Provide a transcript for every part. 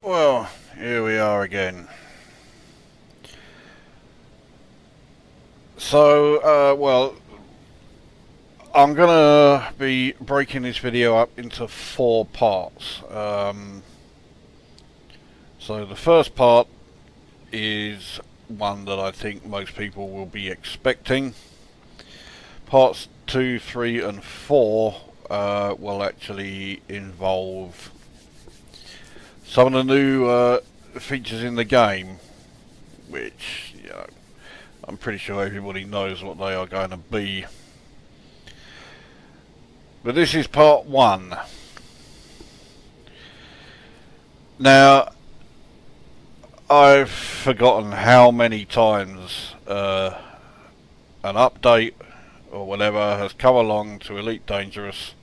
Well, here we are again. So, well, I'm gonna be breaking this video up into 4 parts. So the first part is one that I think most people will be expecting. Parts 2, 3 and 4 will actually involve some of the new features in the game, which, you know, I'm pretty sure everybody knows what they are going to be. But this is part 1. Now, I've forgotten how many times an update or whatever has come along to Elite Dangerous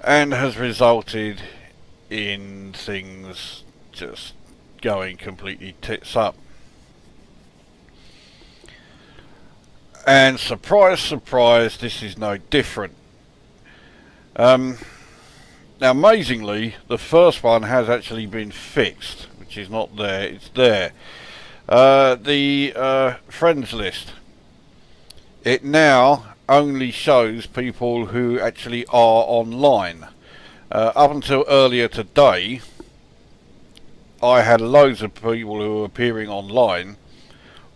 and has resulted in things just going completely tits up. And surprise, surprise, this is no different. Now, amazingly, the first one has actually been fixed, which is not there, it's there. The friends list, it now only shows people who actually are online. Up until earlier today, I had loads of people who were appearing online,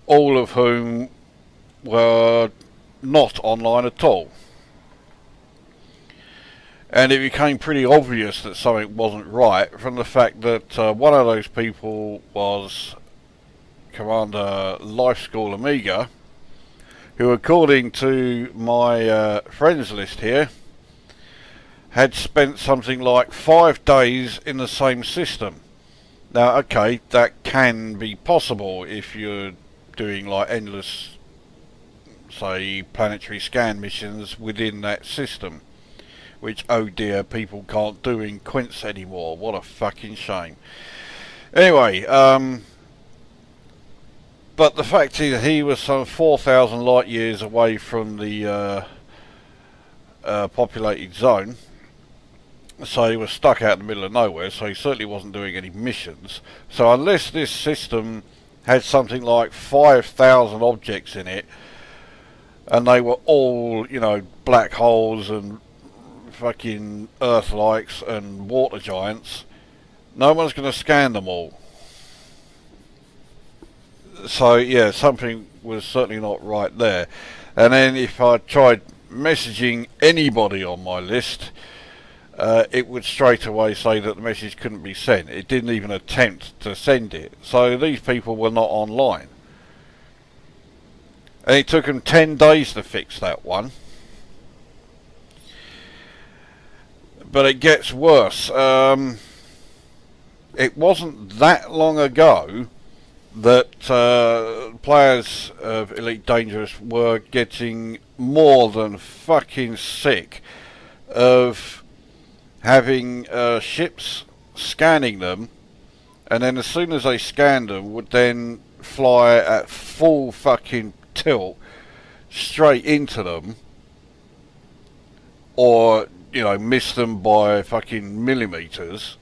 all of whom were not online at all. And it became pretty obvious that something wasn't right from the fact that one of those people was Commander Life School Amiga, who, according to my friends list here, had spent something like 5 days in the same system. Now, okay, that can be possible if you're doing like endless, say, planetary scan missions within that system, which, oh dear, people can't do in Quince anymore. What a fucking shame. Anyway, but the fact is he was some 4,000 light years away from the populated zone, so he was stuck out in the middle of nowhere, so he certainly wasn't doing any missions. So unless this system had something like 5,000 objects in it, and they were all, you know, black holes and fucking Earth-likes and water giants, no one's going to scan them all. So yeah, something was certainly not right there. And then if I tried messaging anybody on my list, it would straight away say that the message couldn't be sent. It didn't even attempt to send it. So these people were not online. And it took them 10 days to fix that one. But it gets worse. It wasn't that long ago that players of Elite Dangerous were getting more than fucking sick of having ships scanning them, and then as soon as they scanned them would then fly at full fucking tilt straight into them, or, you know, miss them by fucking millimeters.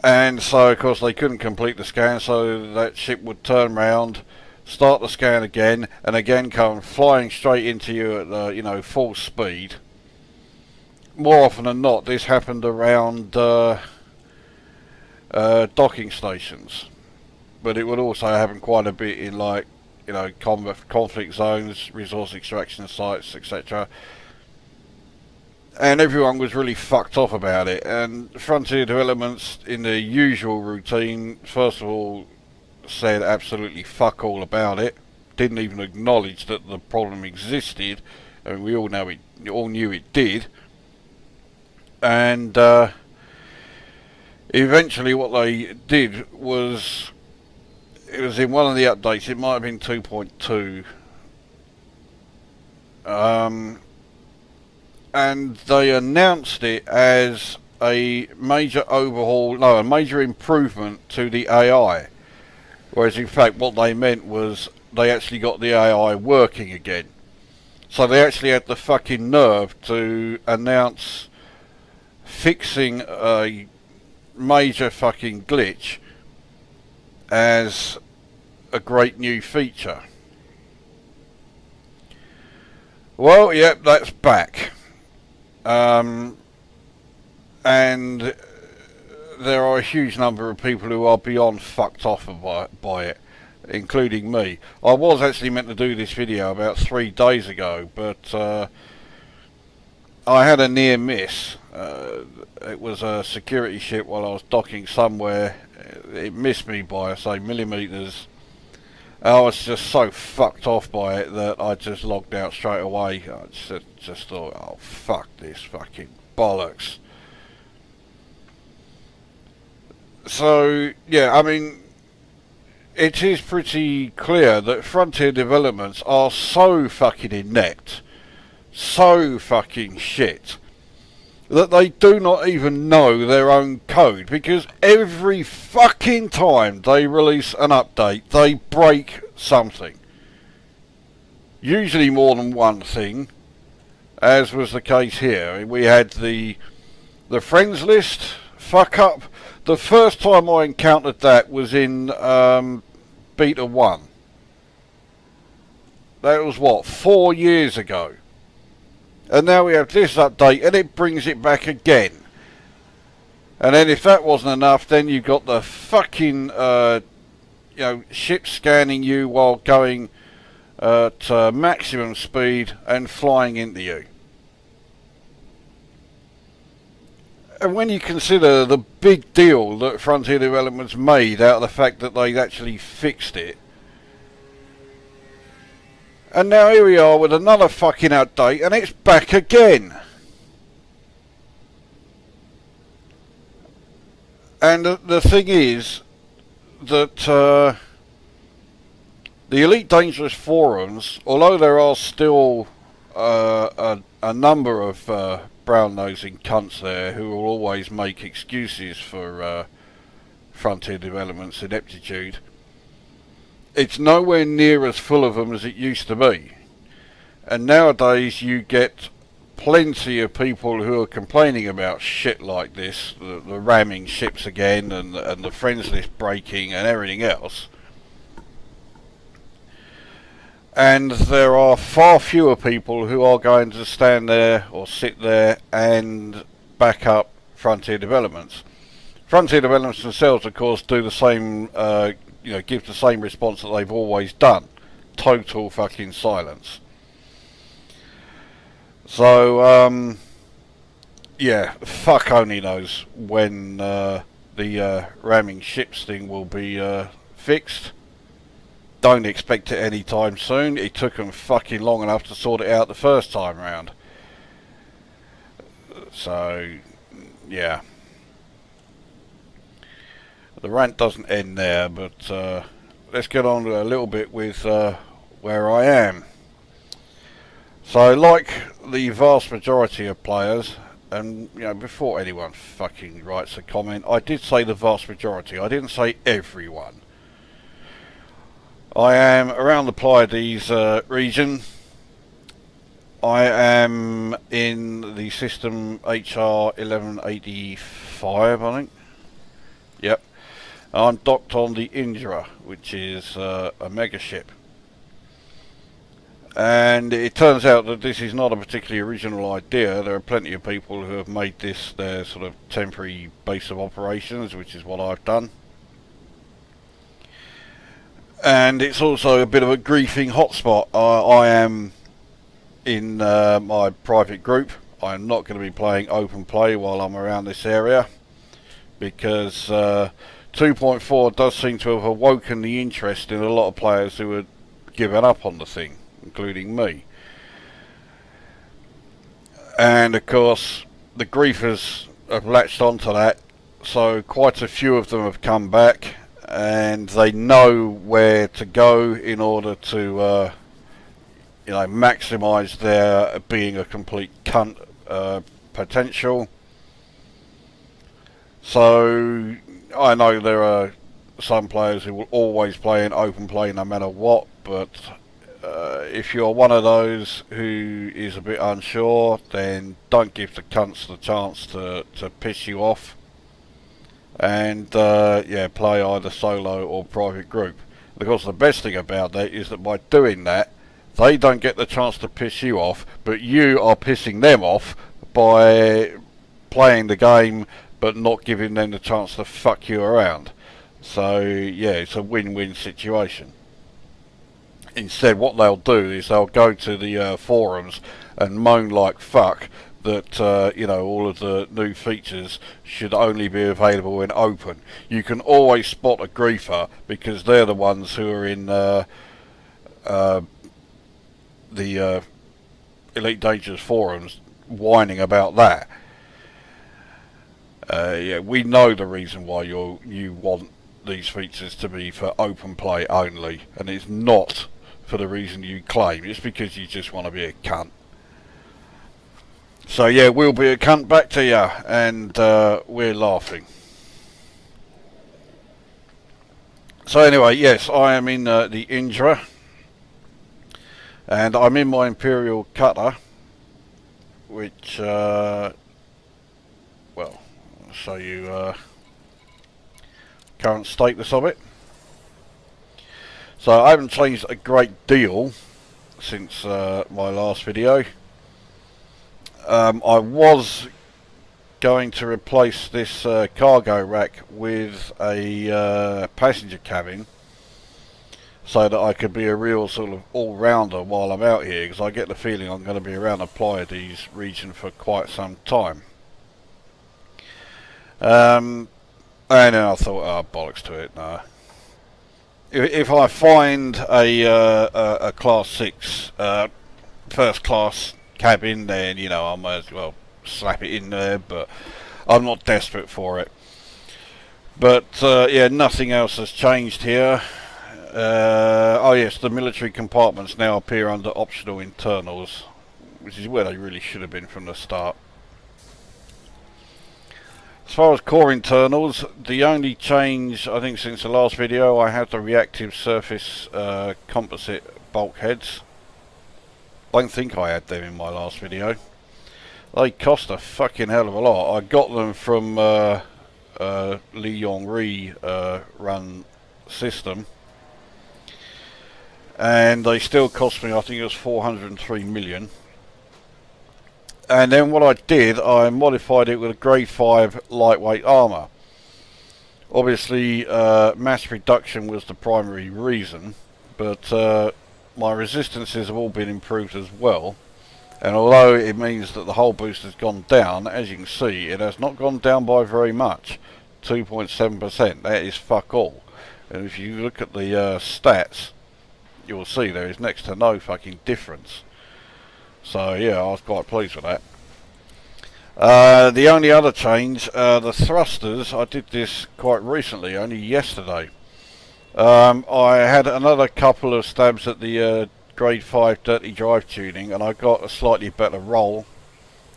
And so of course they couldn't complete the scan, so that ship would turn round, start the scan again, and again come flying straight into you at you know, full speed. More often than not, this happened around docking stations, but it would also happen quite a bit in, like, you know, conflict zones, resource extraction sites, etc. And everyone was really fucked off about it. And Frontier Developments, in the usual routine, first of all said absolutely fuck all about it. Didn't even acknowledge that the problem existed. I mean, we all know it, all knew it did. And eventually what they did was, it was in one of the updates, it might have been 2.2, and they announced it as a major overhaul, no, a major improvement to the AI, Whereas in fact what they meant was they actually got the AI working again. So they actually had the fucking nerve to announce fixing a major fucking glitch as a great new feature. Well, yep, that's back. And there are a huge number of people who are beyond fucked off by it, including me. I was actually meant to do this video about 3 days ago, but I had a near miss. It was a security ship while I was docking somewhere. It missed me by, say, millimetres. I was just so fucked off by it that I just logged out straight away. I just thought, oh fuck this fucking bollocks. So, yeah, I mean, it is pretty clear that Frontier Developments are so fucking inept, so fucking shit, that they do not even know their own code, because every fucking time they release an update, they break something. Usually more than one thing, as was the case here. We had the friends list fuck up. The first time I encountered that was in Beta 1. That was what, 4 years ago. And now we have this update and it brings it back again. And then if that wasn't enough, then you've got the fucking ship scanning you while going at maximum speed and flying into you. And when you consider the big deal that Frontier Developments made out of the fact that they actually fixed it, and now here we are with another fucking update and it's back again. And the thing is that the Elite Dangerous forums, although there are still a number of brown-nosing cunts there who will always make excuses for Frontier Developments' ineptitude, it's nowhere near as full of them as it used to be. And nowadays you get plenty of people who are complaining about shit like this, the ramming ships again and the friends list breaking and everything else. And there are far fewer people who are going to stand there or sit there and back up Frontier Developments. Frontier Developments themselves, of course, do the same, give the same response that they've always done. Total fucking silence. So, yeah, fuck only knows when the ramming ships thing will be fixed. Don't expect it anytime soon. It took them fucking long enough to sort it out the first time round. So, yeah. The rant doesn't end there, but let's get on a little bit with where I am. So, like the vast majority of players, and before anyone fucking writes a comment, I did say the vast majority. I didn't say everyone. I am around the Pleiades region. I am in the system HR 1185, I think. Yep. I'm docked on the Indra, which is a mega ship. And it turns out that this is not a particularly original idea. There are plenty of people who have made this their sort of temporary base of operations, which is what I've done. And it's also a bit of a griefing hotspot. I am in my private group. I'm not going to be playing open play while I'm around this area, because 2.4 does seem to have awoken the interest in a lot of players who had given up on the thing, including me. And of course the griefers have latched onto that, so quite a few of them have come back. And they know where to go in order to, maximise their being a complete cunt potential. So I know there are some players who will always play in open play no matter what, but if you're one of those who is a bit unsure, then don't give the cunts the chance to piss you off, and yeah, play either solo or private group. Because the best thing about that is that by doing that, they don't get the chance to piss you off, but you are pissing them off by playing the game but not giving them the chance to fuck you around. So yeah, it's a win-win situation. Instead, what they'll do is they'll go to the forums and moan like fuck that you know, all of the new features should only be available in open. You can always spot a griefer because they're the ones who are in the Elite Dangerous forums whining about that. Yeah, we know the reason why you want these features to be for open play only, and it's not for the reason you claim. It's because you just want to be a cunt. So yeah, we'll be a cunt back to you, and we're laughing. So anyway, yes, I am in the Indra, and I'm in my Imperial Cutter, which, well, I'll show you current status of it. So I haven't changed a great deal since my last video. I was going to replace this cargo rack with a passenger cabin so that I could be a real sort of all-rounder while I'm out here, because I get the feeling I'm going to be around the Pleiades region for quite some time. And then I thought, oh, bollocks to it, no. If I find a Class 6 first class cabin, then, you know, I might as well slap it in there, but I'm not desperate for it. But yeah, nothing else has changed here. Oh yes, the military compartments now appear under optional internals, which is where they really should have been from the start. As far as core internals, the only change, I think, since the last video, I had the reactive surface composite bulkheads. I don't think I had them in my last video. They cost a fucking hell of a lot. I got them from Li Yongri run system, and they still cost me, I think it was 403 million. And then what I did, I modified it with a grade 5 lightweight armour. Obviously mass reduction was the primary reason, but my resistances have all been improved as well. And although it means that the hull boost has gone down, as you can see, it has not gone down by very much. 2.7%, that is fuck all. And if you look at the stats, you'll see there is next to no fucking difference. So yeah, I was quite pleased with that. The only other change, the thrusters, I did this quite recently, only yesterday. I had another couple of stabs at the grade 5 dirty drive tuning, and I got a slightly better roll.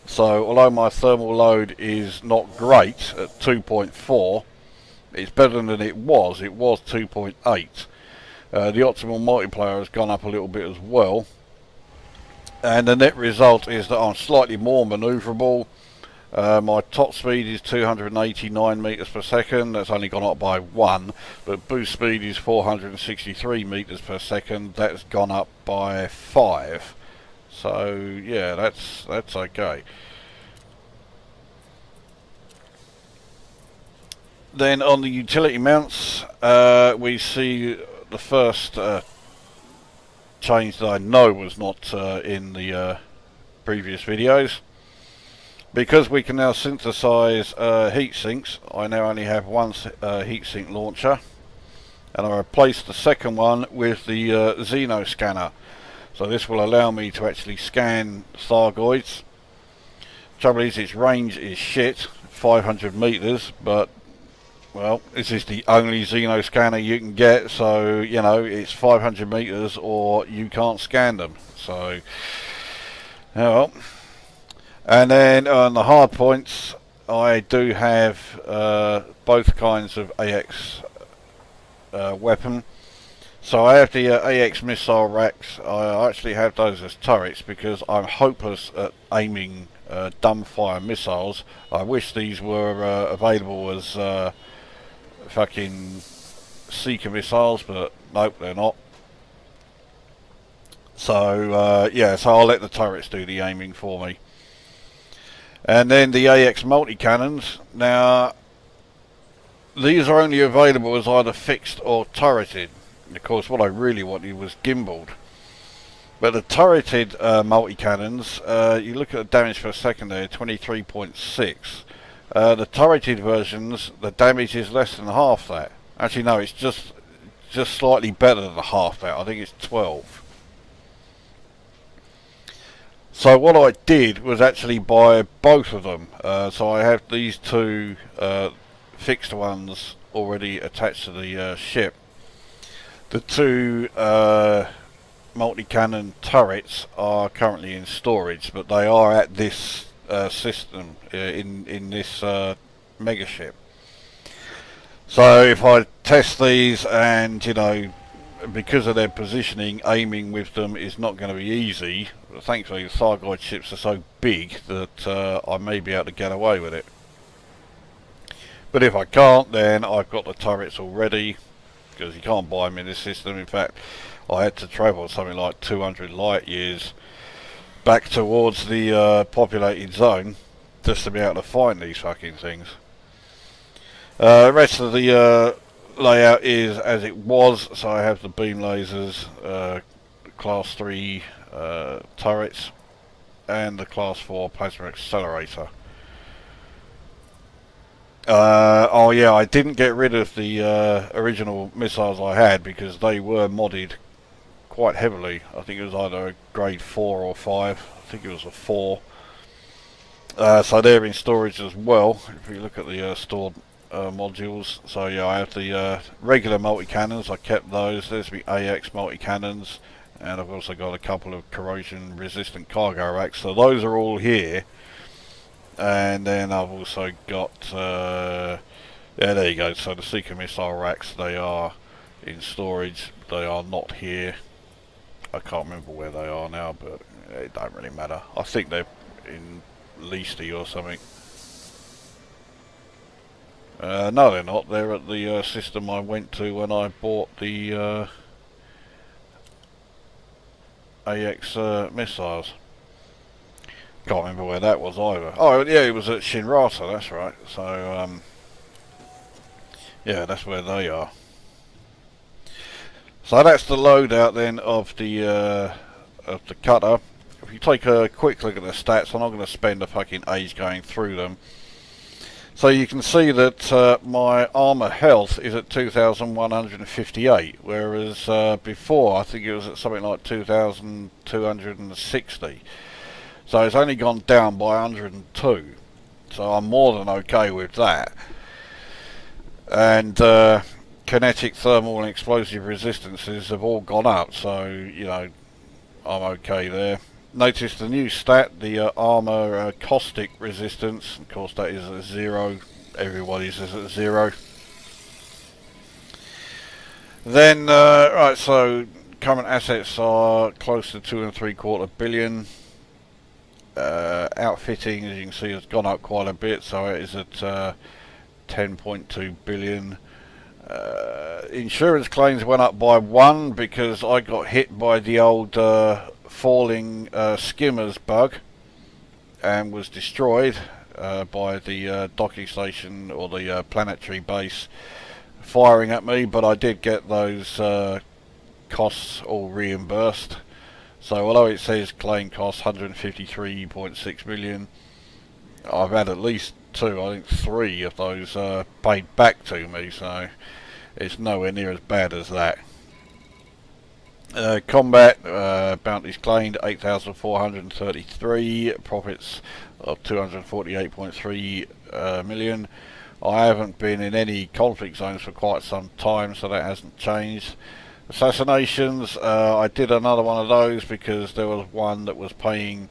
So although my thermal load is not great at 2.4, it's better than it was 2.8. The optimal multiplier has gone up a little bit as well. And the net result is that I'm slightly more manoeuvrable. My top speed is 289 meters per second. That's only gone up by 1, but boost speed is 463 meters per second. That's gone up by 5. So yeah, that's okay. Then on the utility mounts, we see the first change that I know was not in the previous videos. Because we can now synthesize heat sinks, I now only have one heat sink launcher, and I replaced the second one with the Xeno scanner. So this will allow me to actually scan Thargoids. Trouble is, its range is shit, 500 meters, but well, this is the only Xeno scanner you can get, so you know, it's 500 meters or you can't scan them. So well. And then on the hard points, I do have both kinds of AX weapon. So I have the AX missile racks. I actually have those as turrets because I'm hopeless at aiming dumbfire missiles. I wish these were available as fucking seeker missiles, but nope, they're not. So yeah, so I'll let the turrets do the aiming for me. And then the AX multi-cannons. Now, these are only available as either fixed or turreted. Of course, what I really wanted was gimbaled. But the turreted multi-cannons, you look at the damage per second there, 23.6. The turreted versions, the damage is less than half that. Actually, no, it's just slightly better than half that. I think it's 12. So what I did was actually buy both of them. So I have these two fixed ones already attached to the ship. The two multi-cannon turrets are currently in storage, but they are at this system in this mega ship. So if I test these, and you know, because of their positioning, aiming with them is not going to be easy. Thankfully, the Thargoid ships are so big that I may be able to get away with it. But if I can't, then I've got the turrets already, because you can't buy them in this system. In fact, I had to travel something like 200 light years back towards the populated zone just to be able to find these fucking things. The rest of the layout is as it was, so I have the beam lasers, class 3 turrets, and the class 4 plasma accelerator. Oh yeah, I didn't get rid of the original missiles I had because they were modded quite heavily. I think it was either a grade 4 or 5. I think it was a 4. So they're in storage as well, if you look at the stored modules. So yeah, I have the regular multi-cannons, I kept those. There's the AX multi-cannons, and I've also got a couple of corrosion resistant cargo racks, so those are all here. And then I've also got yeah, there you go. So the seeker missile racks, they are in storage. They are not here. I can't remember where they are now, but it don't really matter. I think they're in Leasty or something. No, they're not. They're at the system I went to when I bought the AX missiles. Can't remember where that was either. Oh yeah, it was at Shinrata, that's right. So yeah, that's where they are. So that's the loadout then of the cutter. If you take a quick look at the stats, I'm not going to spend a fucking age going through them. So you can see that my armour health is at 2,158, whereas before I think it was at something like 2,260. So it's only gone down by 102. So I'm more than okay with that. And kinetic, thermal and explosive resistances have all gone up, so you know, I'm okay there. Notice the new stat, the armour caustic resistance. Of course that is at 0. Everybody's is at 0. Then right, so current assets are close to 2.75 billion. Outfitting, as you can see, has gone up quite a bit, so it is at 10.2 billion. Insurance claims went up by 1 because I got hit by the old falling skimmers bug and was destroyed by the docking station or the planetary base firing at me, but I did get those costs all reimbursed. So although it says claim costs 153.6 million, I've had at least 2, I think 3 of those paid back to me, so it's nowhere near as bad as that. Combat bounties claimed 8,433, profits of 248.3 million. I haven't been in any conflict zones for quite some time, so that hasn't changed. Assassinations, I did another one of those because there was one that was paying,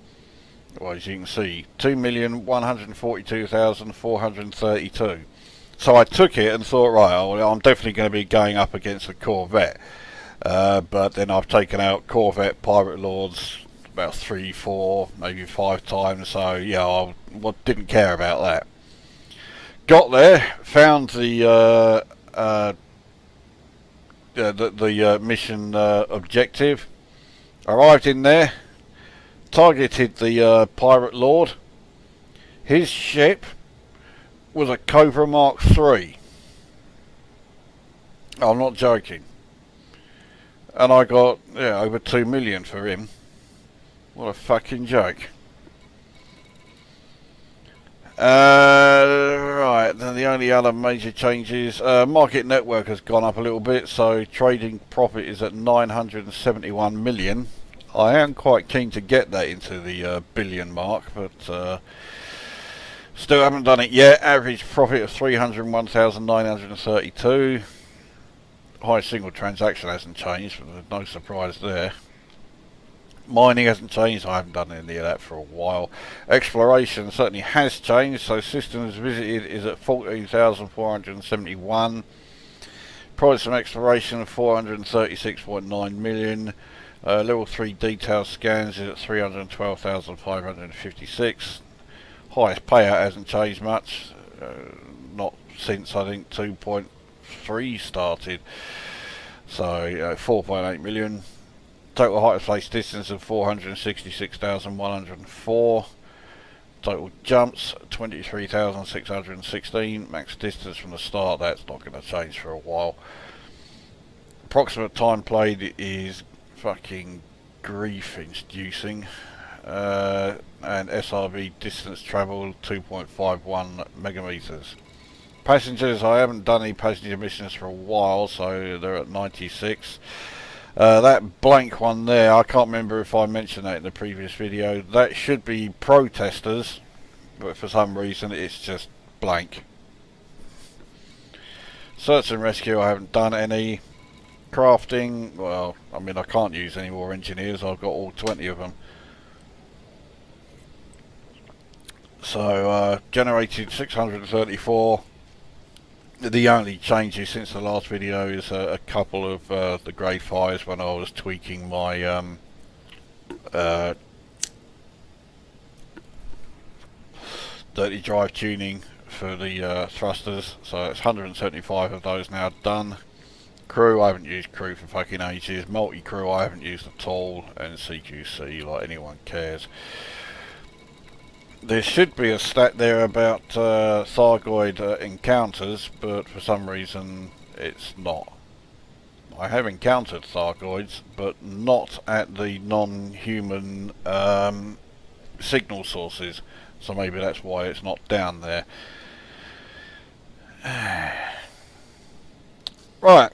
well, as you can see, 2,142,432. So I took it and thought, right, well, I'm definitely going to be going up against a Corvette. But then I've taken out Corvette Pirate Lords about 3, 4, maybe 5 times. So yeah, I didn't care about that. Got there, found the mission objective. Arrived in there, targeted the Pirate Lord. His ship was a Cobra Mark III. I'm not joking. And I got over 2 million for him. What a fucking joke. Right, then the only other major changes, market network has gone up a little bit, so trading profit is at 971 million. I am quite keen to get that into the billion mark, but still haven't done it yet. Average profit of 301,932. High single transaction hasn't changed, but there's no surprise there. Mining hasn't changed, I haven't done any of that for a while. Exploration certainly has changed, so systems visited is at 14,471. Price from exploration of 436.9 million. Level 3 detail scans is at 312,556. Highest payout hasn't changed much, not since I think 2.3 started. So 4.8 million. Total height of place distance of 466,104. Total jumps 23,616. Max distance from the start, that's not going to change for a while. Approximate time played is fucking grief inducing. And SRV distance travelled 2.51 megameters. Passengers, I haven't done any passenger missions for a while, so they're at 96. That blank one there, I can't remember if I mentioned that in the previous video. That should be protesters, but for some reason it's just blank. Search and rescue, I haven't done any. Crafting, well, I mean I can't use any more engineers, I've got all 20 of them. So generated 634. The only changes since the last video is a couple of the grade 5s when I was tweaking my dirty drive tuning for the thrusters. So it's 175 of those now done. Crew, I haven't used crew for fucking ages. Multi-crew I haven't used at all, and CQC, like anyone cares. There should be a stat there about Thargoid encounters, but for some reason it's not. I have encountered Thargoids, but not at the non-human signal sources, so maybe that's why it's not down there. Right.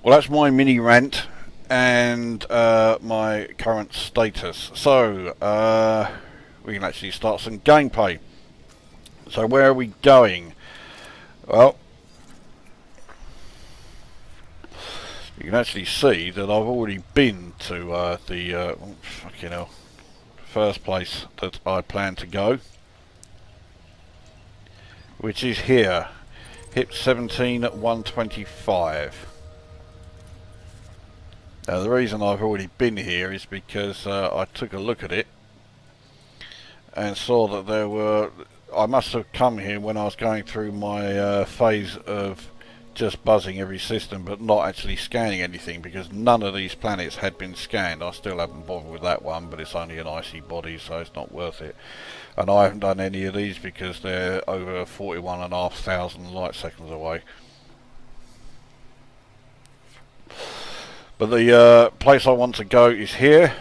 Well, that's my mini rant and my current status. So we can actually start some gameplay. So where are we going? Well, you can actually see that I've already been to the fucking hell, first place that I plan to go, which is here, HIP 17125. Now the reason I've already been here is because I took a look at it and saw that there were, I must have come here when I was going through my phase of just buzzing every system but not actually scanning anything, because none of these planets had been scanned. I still haven't bothered with that one, but it's only an icy body, so it's not worth it. And I haven't done any of these because they're over 41,500 light seconds away. But the place I want to go is here.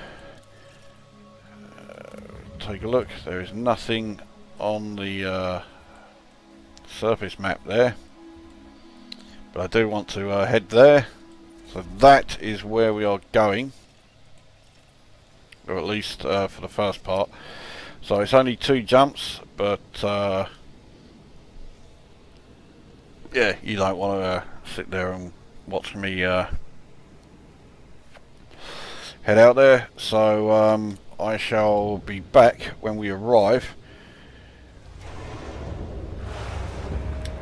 Take a look. There is nothing on the surface map there, but I do want to head there. So that is where we are going, or at least for the first part. So it's only 2 jumps, but yeah, you don't want to sit there and watch me head out there. So I shall be back when we arrive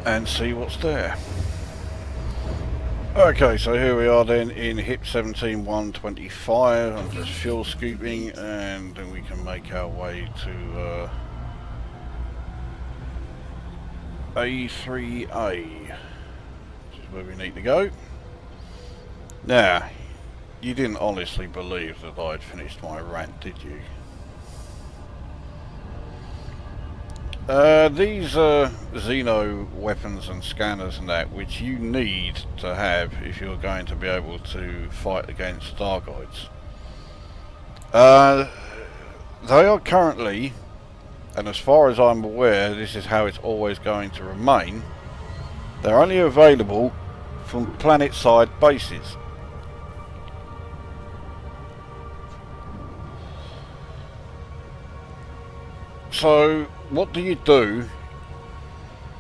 and see what's there. Okay, so here we are then in HIP 17125. I'm just fuel scooping, and then we can make our way to A3A, which is where we need to go. Now, you didn't honestly believe that I'd finished my rant, did you? These Xeno weapons and scanners and that, which you need to have if you're going to be able to fight against Thargoids. They are currently, and as far as I'm aware, this is how it's always going to remain, they're only available from planet-side bases. So, what do you do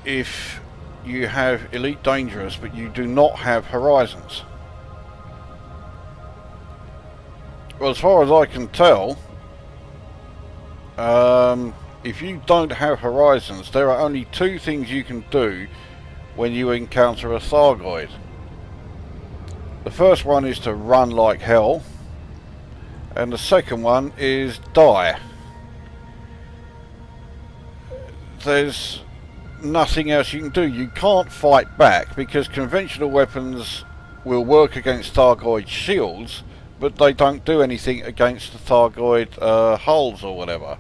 if you have Elite Dangerous but you do not have Horizons? Well, as far as I can tell, if you don't have Horizons, there are only two things you can do when you encounter a Thargoid. The first one is to run like hell, and the second one is die. There's nothing else you can do. You can't fight back because conventional weapons will work against Thargoid shields, but they don't do anything against the Thargoid hulls or whatever.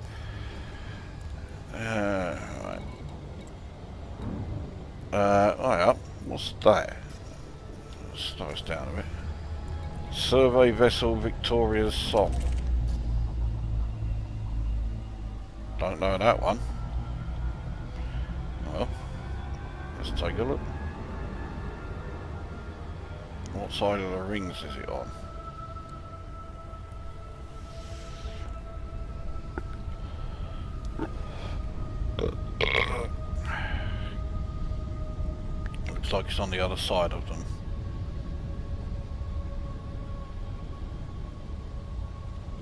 Right. Oh yeah, what's that? Slow us down a bit. Survey Vessel Victoria's Song. Don't know that one. Well, let's take a look. What side of the rings is it on? Looks like it's on the other side of them.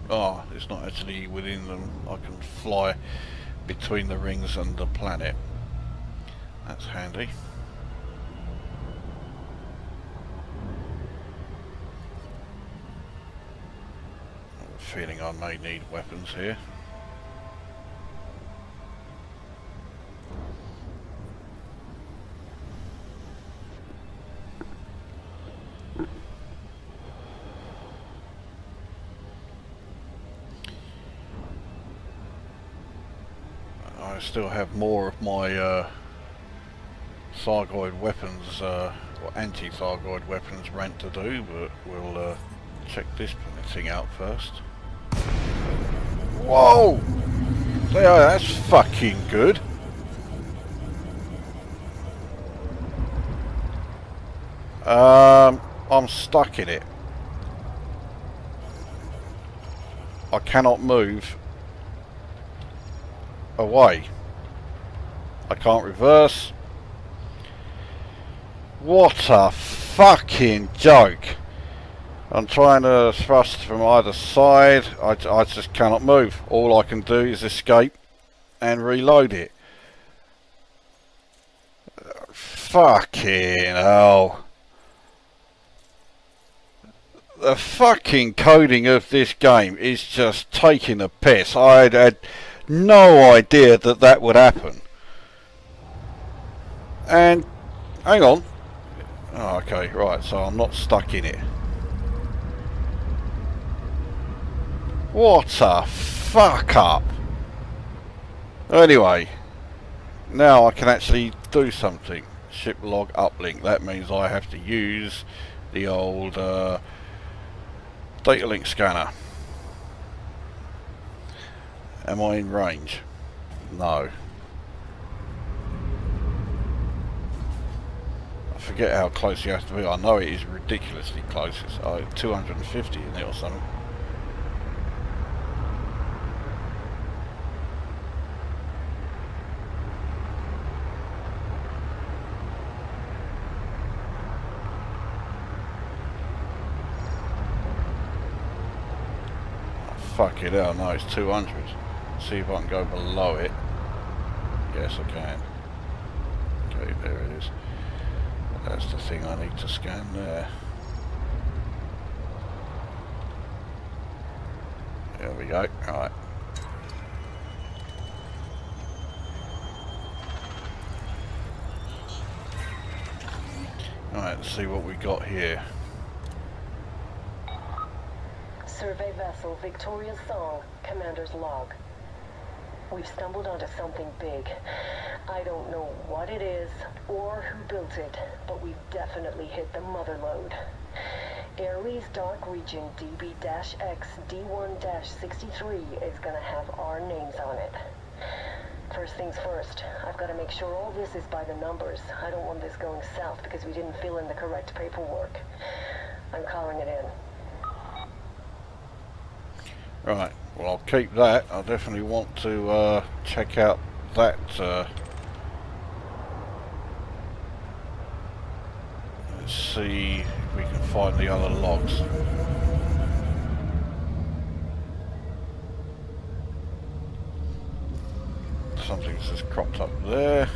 Oh, it's not actually within them. I can fly between the rings and the planet. That's handy. I have a feeling I may need weapons here. I still have more of my Thargoid weapons, or anti-Thargoid weapons rant to do, but we'll check this thing out first. Whoa! Yeah, that's fucking good. I'm stuck in it. I cannot move away. I can't reverse. What a fucking joke. I'm trying to thrust from either side. I just cannot move. All I can do is escape and reload it. Fucking hell. The fucking coding of this game is just taking the piss. I had no idea that that would happen. And hang on. Oh, okay, right, so I'm not stuck in it. What a fuck up. Anyway, now I can actually do something. Ship log uplink. That means I have to use the old data link scanner. Am I in range? No. I forget how close you have to be. I know it is ridiculously close. It's 250 in it or something. Fuck it hell, no, it's 200. See if I can go below it. Yes, I can. Okay, there it is. That's the thing I need to scan there. There we go. Right. Alright, let's see what we got here. Survey vessel Victoria's Song, Commander's log. We've stumbled onto something big. I don't know what it is or who built it, but we've definitely hit the mother lode. Airley's Dark Region DB-X D1-63 is gonna have our names on it. First things first, I've got to make sure all this is by the numbers. I don't want this going south because we didn't fill in the correct paperwork. I'm calling it in. Right, well I'll keep that. I definitely want to check out that. Let's see if we can find the other logs. Something's just cropped up there.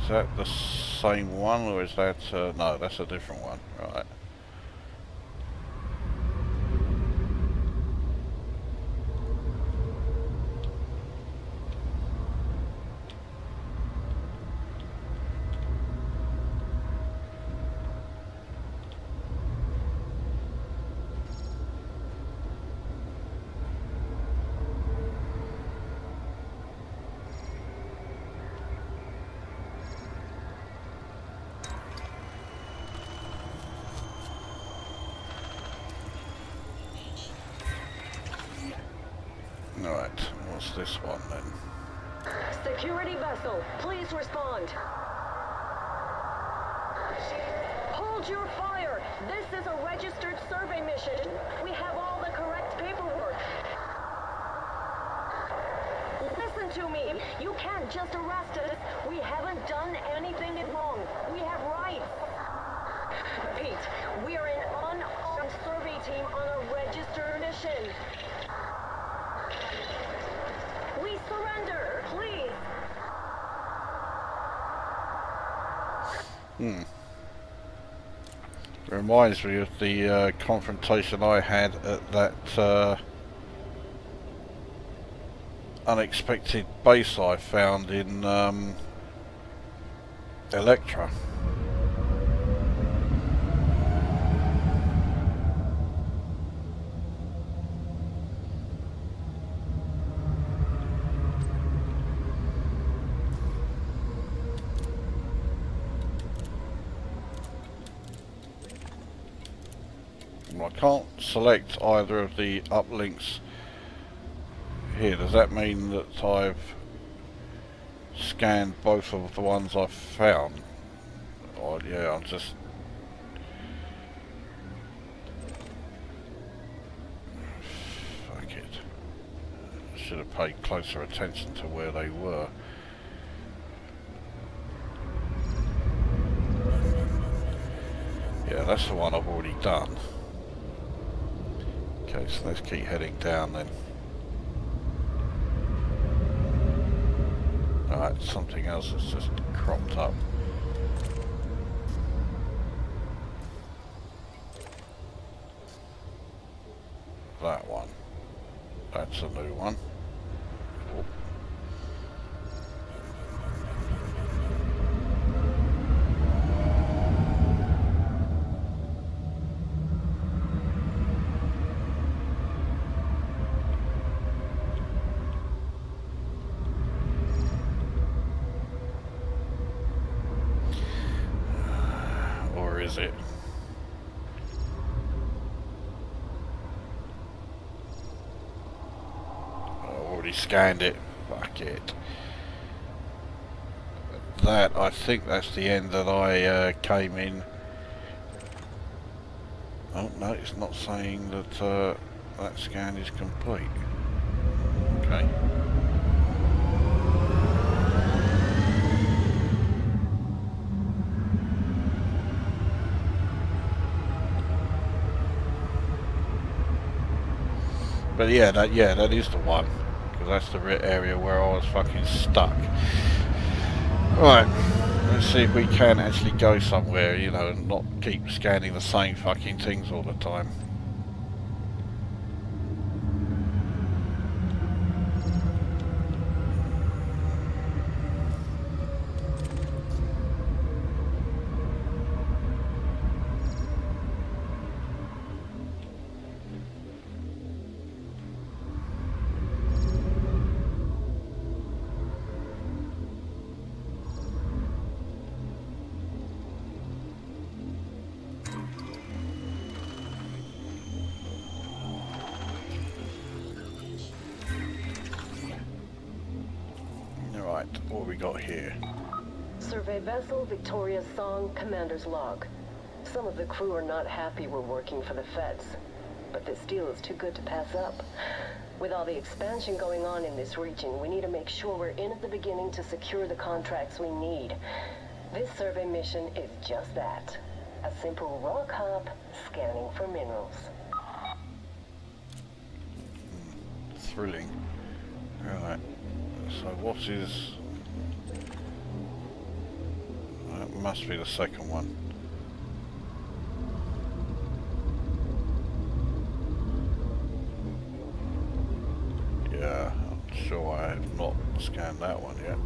Is that the same one, or is that... no, that's a different one. Right. Alright, what's this one then? Security vessel, please respond. Hold your fire! This is a registered survey mission. We have all the correct paperwork. Listen to me. You can't just arrest us. We haven't done anything wrong. We have rights. Pete, we are an unarmed survey team on a registered mission. We surrender, please. Reminds me of the confrontation I had at that unexpected base I found in Electra. I can't select either of the uplinks here. Does that mean that I've scanned both of the ones I've found? Oh yeah, I'm just... fuck it. I should have paid closer attention to where they were. Yeah, that's the one I've already done. Okay, so let's keep heading down then. Alright, something else has just cropped up. That one. That's a new one. Oh. Is it? I already scanned it. Fuck it. That, I think that's the end that I came in. Oh no, it's not saying that that scan is complete. Okay. But yeah, that is the one, because because that's the area where I was fucking stuck. Right, let's see if we can actually go somewhere, you know, and not keep scanning the same fucking things all the time. Right, what have we got here? Survey vessel Victoria's Song, commander's log. Some of the crew are not happy we're working for the feds, but this deal is too good to pass up. With all the expansion going on in this region, we need to make sure we're in at the beginning to secure the contracts we need. This survey mission is just that. A simple rock hop, scanning for minerals. Thrilling. Right. So what is... That must be the second one. Yeah, I'm sure I have not scanned that one yet.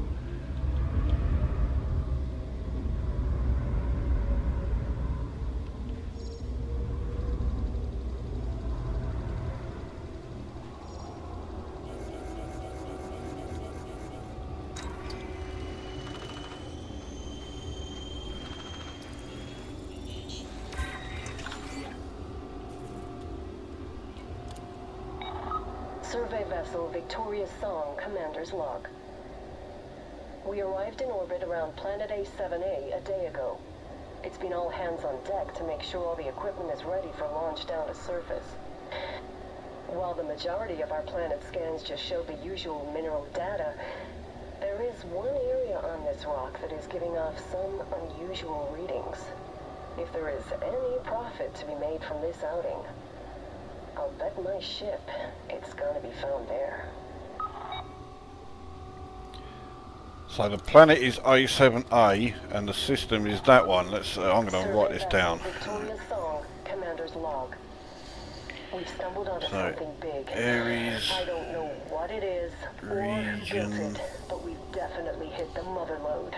Survey vessel Victoria's Song, commander's log. We arrived in orbit around planet A7A a day ago. It's been all hands on deck to make sure all the equipment is ready for launch down to surface. While the majority of our planet scans just show the usual mineral data, there is one area on this rock that is giving off some unusual readings. If there is any profit to be made from this outing, I'll bet my ship it's gonna be found there. So the planet is A7A and the system is that one. Let's. I'm going to write this down. Victoria's Song, commander's log. We've stumbled onto So, something big. Aries I don't know what it is or who built region it, but we've definitely hit the mother lode.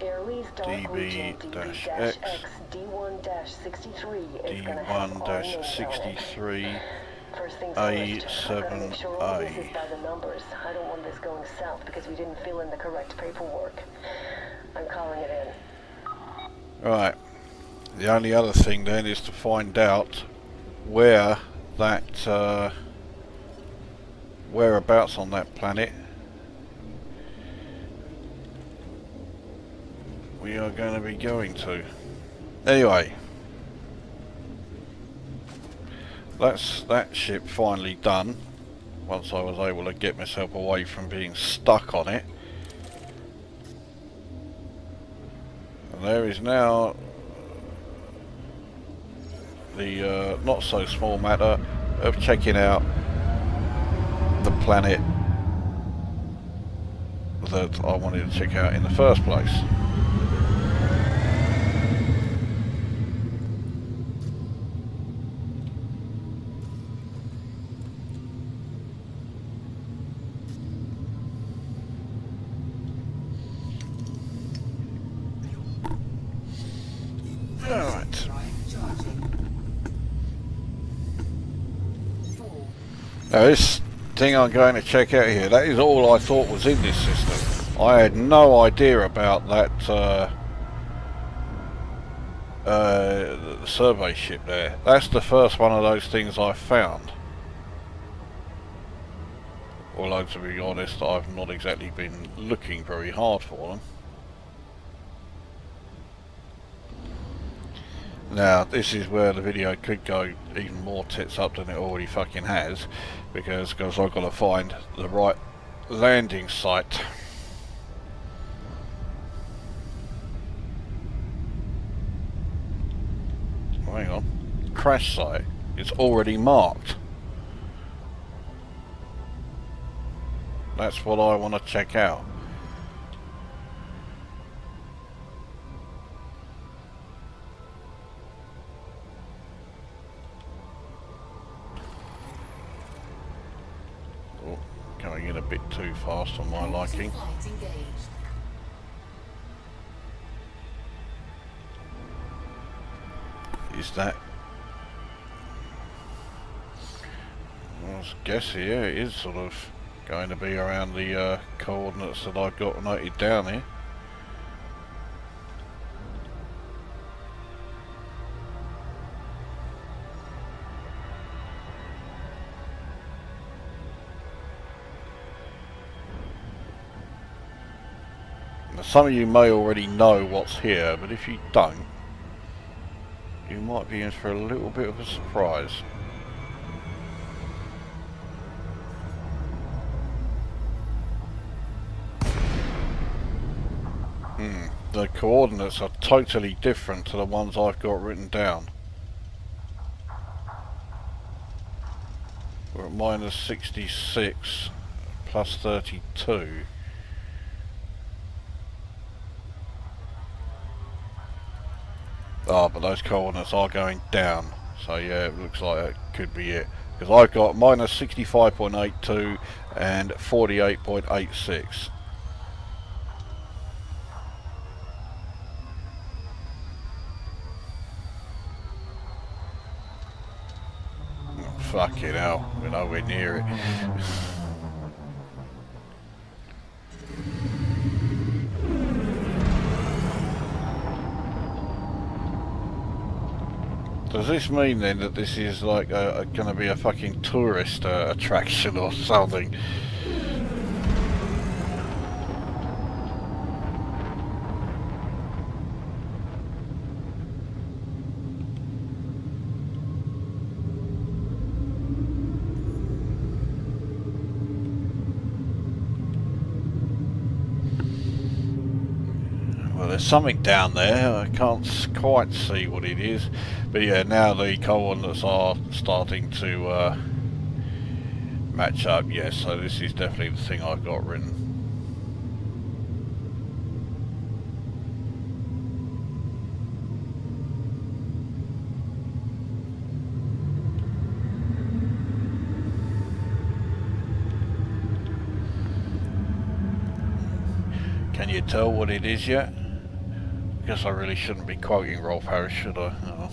Aries dark region DB-X DB-X D1-63 is gonna have our name on it. D1-63 First things first, I've gotta make sure all this is A7A. by the numbers. I don't want this going south because we didn't fill in the correct paperwork. I'm calling it in. Right. The only other thing then is to find out where that whereabouts on that planet we are going to be going to. Anyway, that's that ship finally done. Once I was able to get myself away from being stuck on it. And there is now the not so small matter of checking out the planet that I wanted to check out in the first place. Alright. Now this thing I'm going to check out here, that is all I thought was in this system. I had no idea about that the survey ship there. That's the first one of those things I found. Although to be honest, I've not exactly been looking very hard for them. Now this is where the video could go even more tits up than it already fucking has, because I've got to find the right landing site. Hang on, crash site. It's already marked. That's what I want to check out. Oh, going in a bit too fast on my liking. Is that... I guess here it is sort of going to be around the coordinates that I've got noted down here. Now, some of you may already know what's here, but if you don't, you might be in for a little bit of a surprise. The coordinates are totally different to the ones I've got written down. We're at minus 66 plus 32. Ah, but those coordinates are going down. So yeah, it looks like that could be it. Because I've got minus 65.82 and 48.86. Fucking hell, we're nowhere near it. Does this mean then that this is like going to be a fucking tourist attraction or something? There's something down there, I can't quite see what it is, but yeah, now the coordinates are starting to match up. Yes, so this is definitely the thing I've got written. Can you tell what it is yet? Guess I really shouldn't be quoting Rolf Harris, should I? Oh.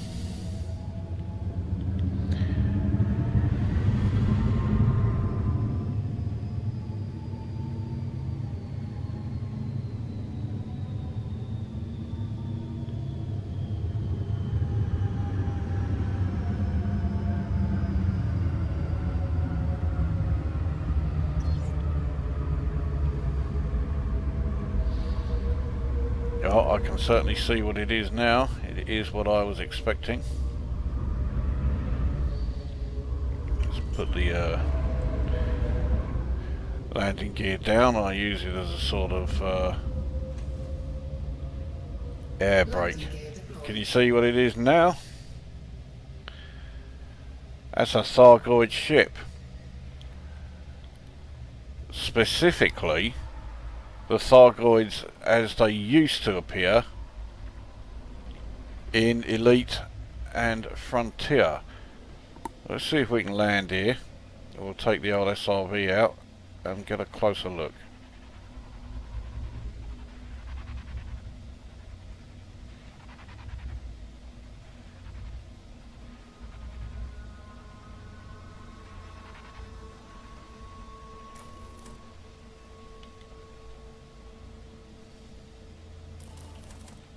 Oh, I can certainly see what it is now. It is what I was expecting. Let's put the landing gear down. I use it as a sort of air brake. Can you see what it is now? That's a Thargoid ship. Specifically, the Thargoids as they used to appear in Elite and Frontier. Let's see if we can land here. We'll take the old SRV out and get a closer look.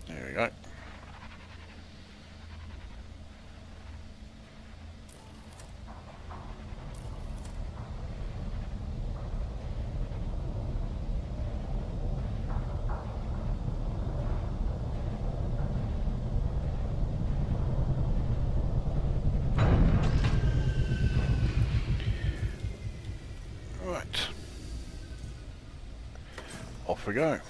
There we go. Right. Off we go.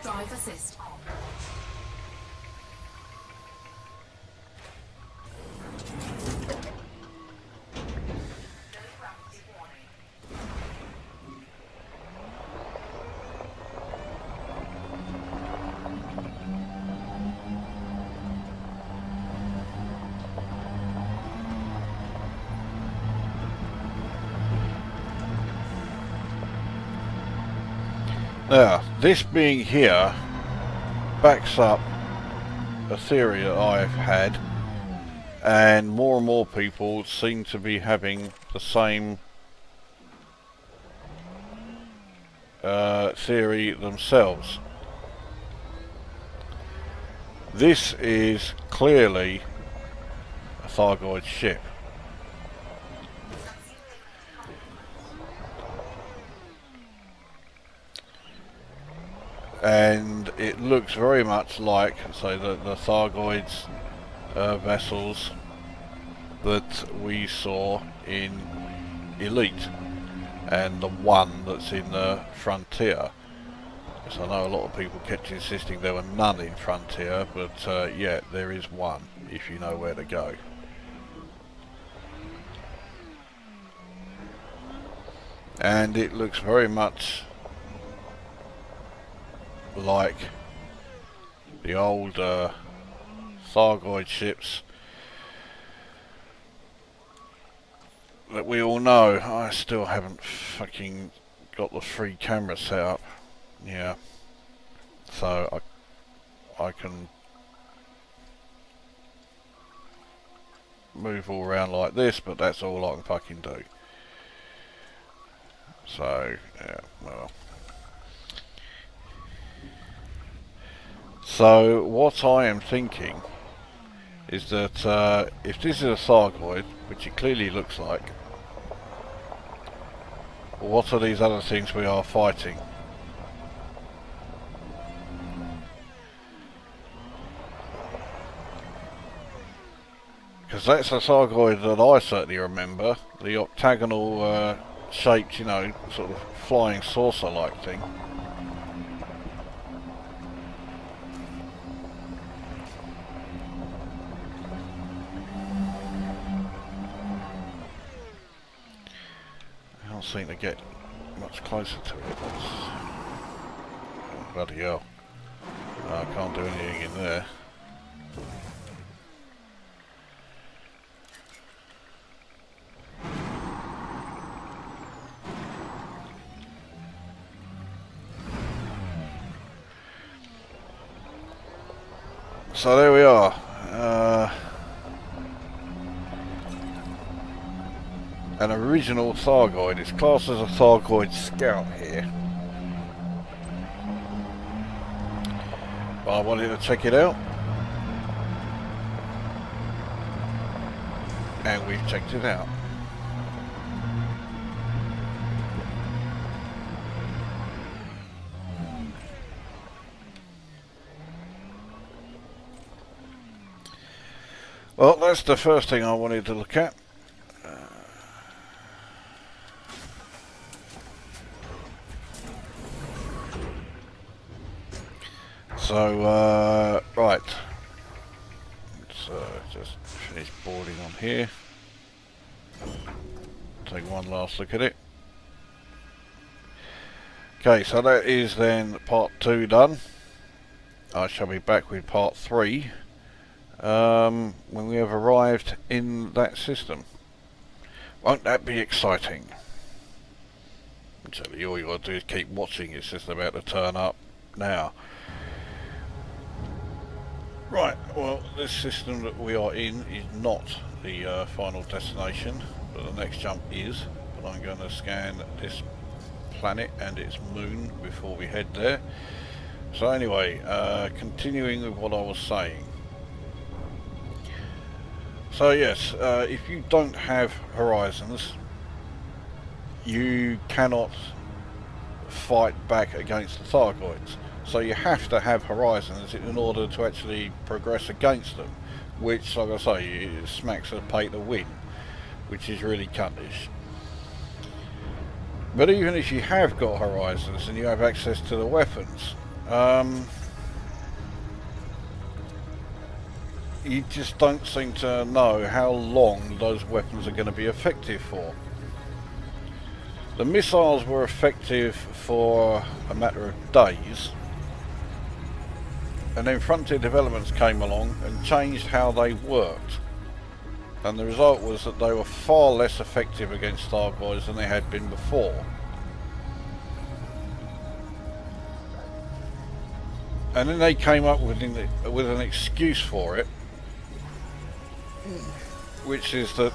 Drive assist. Now, this being here backs up a theory that I've had, and more people seem to be having the same theory themselves. This is clearly a Thargoid ship. And it looks very much like, say, the Thargoids vessels that we saw in Elite, and the one that's in Frontier. So I know a lot of people kept insisting there were none in Frontier, but yeah, there is one, if you know where to go. And it looks very much like the old Thargoid ships that we all know. I still haven't fucking got the free camera set up. Yeah, so I can move all around like this, but that's all I can fucking do. So yeah, well. So what I am thinking is that if this is a Thargoid, which it clearly looks like, what are these other things we are fighting? Because that's a Thargoid that I certainly remember, the octagonal shaped, you know, sort of flying saucer-like thing. I don't seem to get much closer to it. Oh, bloody hell. I can't do anything in there. So there we are. An original Thargoid. It's classed as a Thargoid scout here. But I wanted to check it out. And we've checked it out. Well, that's the first thing I wanted to look at. So, right. Let's just finish boarding on here. Take one last look at it. Okay, so that is then part 2 done. I shall be back with part 3. When we have arrived in that system. Won't that be exciting? Actually, all you got to do is keep watching. It's just about to turn up now. Right, well, this system that we are in is not the final destination, but the next jump is. But I'm going to scan this planet and its moon before we head there. So anyway, continuing with what I was saying. So yes, if you don't have horizons, you cannot fight back against the Thargoids. So you have to have horizons in order to actually progress against them, which, like I say, it smacks of pay to win, which is really cuntish. But even if you have got horizons and you have access to the weapons, you just don't seem to know how long those weapons are going to be effective for. The missiles were effective for a matter of days, and then Frontier Developments came along and changed how they worked, and the result was that they were far less effective against Thargoids than they had been before. And then they came up with an excuse for it, which is that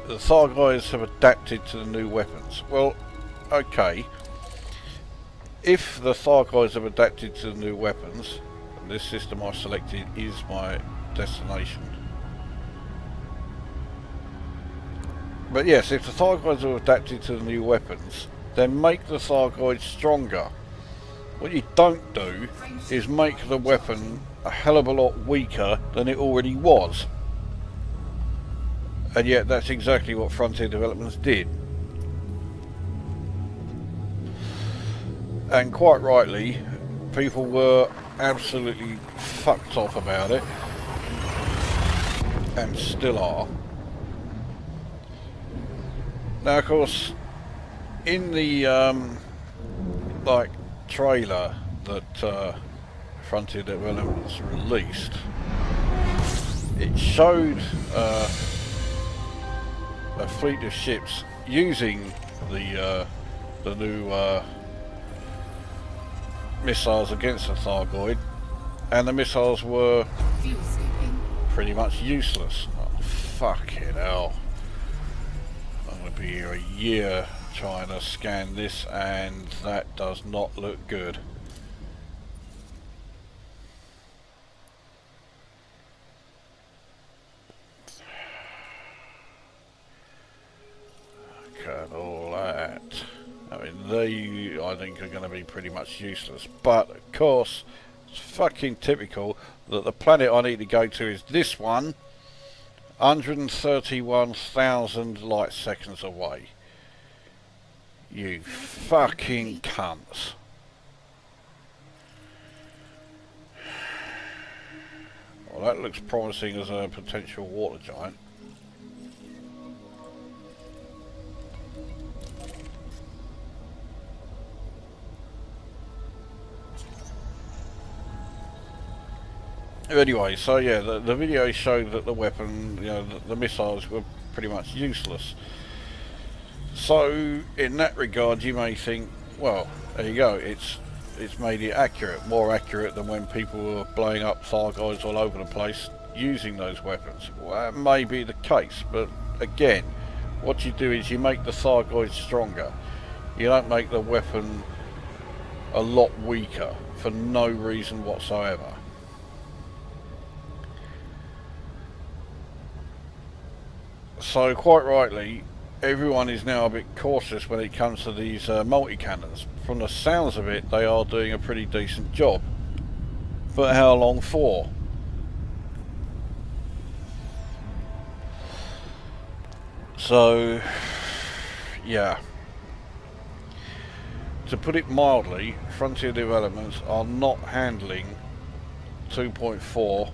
the Thargoids have adapted to the new weapons. Well, okay. If the Thargoids have adapted to the new weapons, and this system I selected is my destination. But yes, if the Thargoids have adapted to the new weapons, then make the Thargoids stronger. What you don't do is make the weapon a hell of a lot weaker than it already was. And yet that's exactly what Frontier Developments did. And quite rightly, people were absolutely fucked off about it. And still are. Now of course, in the trailer that Frontier Developments released, it showed a fleet of ships using the new missiles against the Thargoid, and the missiles were pretty much useless. Oh, fucking hell. I'm going to be here a year trying to scan this, and that does not look good. Look at all that. I mean, they, I think, are going to be pretty much useless. But, of course, it's fucking typical that the planet I need to go to is this one, 131,000 light seconds away. You fucking cunts. Well, that looks promising as a potential water giant. Anyway, so yeah, the video showed that the weapon, you know, the missiles were pretty much useless. So, in that regard, you may think, well, there you go, it's made it accurate, more accurate than when people were blowing up Thargoids all over the place using those weapons. Well, that may be the case, but again, what you do is you make the Thargoids stronger. You don't make the weapon a lot weaker for no reason whatsoever. So quite rightly, everyone is now a bit cautious when it comes to these multi-cannons. From the sounds of it, they are doing a pretty decent job. But how long for? So, yeah. To put it mildly, Frontier Developments are not handling 2.4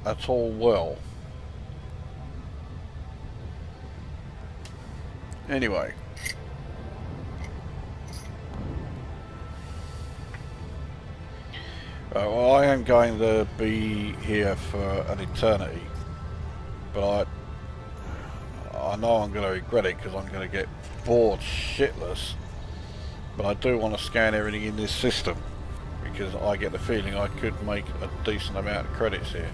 at all well. Anyway, well, I am going to be here for an eternity, but I know I'm going to regret it because I'm going to get bored shitless. But I do want to scan everything in this system because I get the feeling I could make a decent amount of credits here.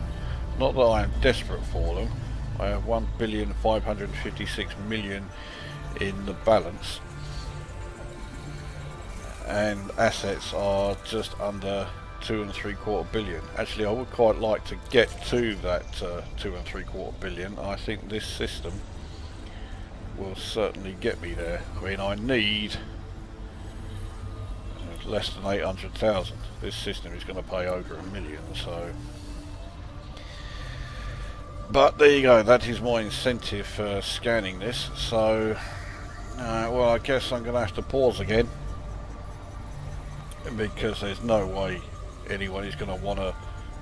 Not that I am desperate for them. I have 1,556,000,000 in the balance, and assets are just under 2.75 billion. Actually, I would quite like to get to that 2.75 billion. I think this system will certainly get me there. I mean, I need less than 800,000. This system is going to pay over 1 million, so. But there you go, that is my incentive for scanning this. So well, I guess I'm going to have to pause again, because there's no way anyone is going to want to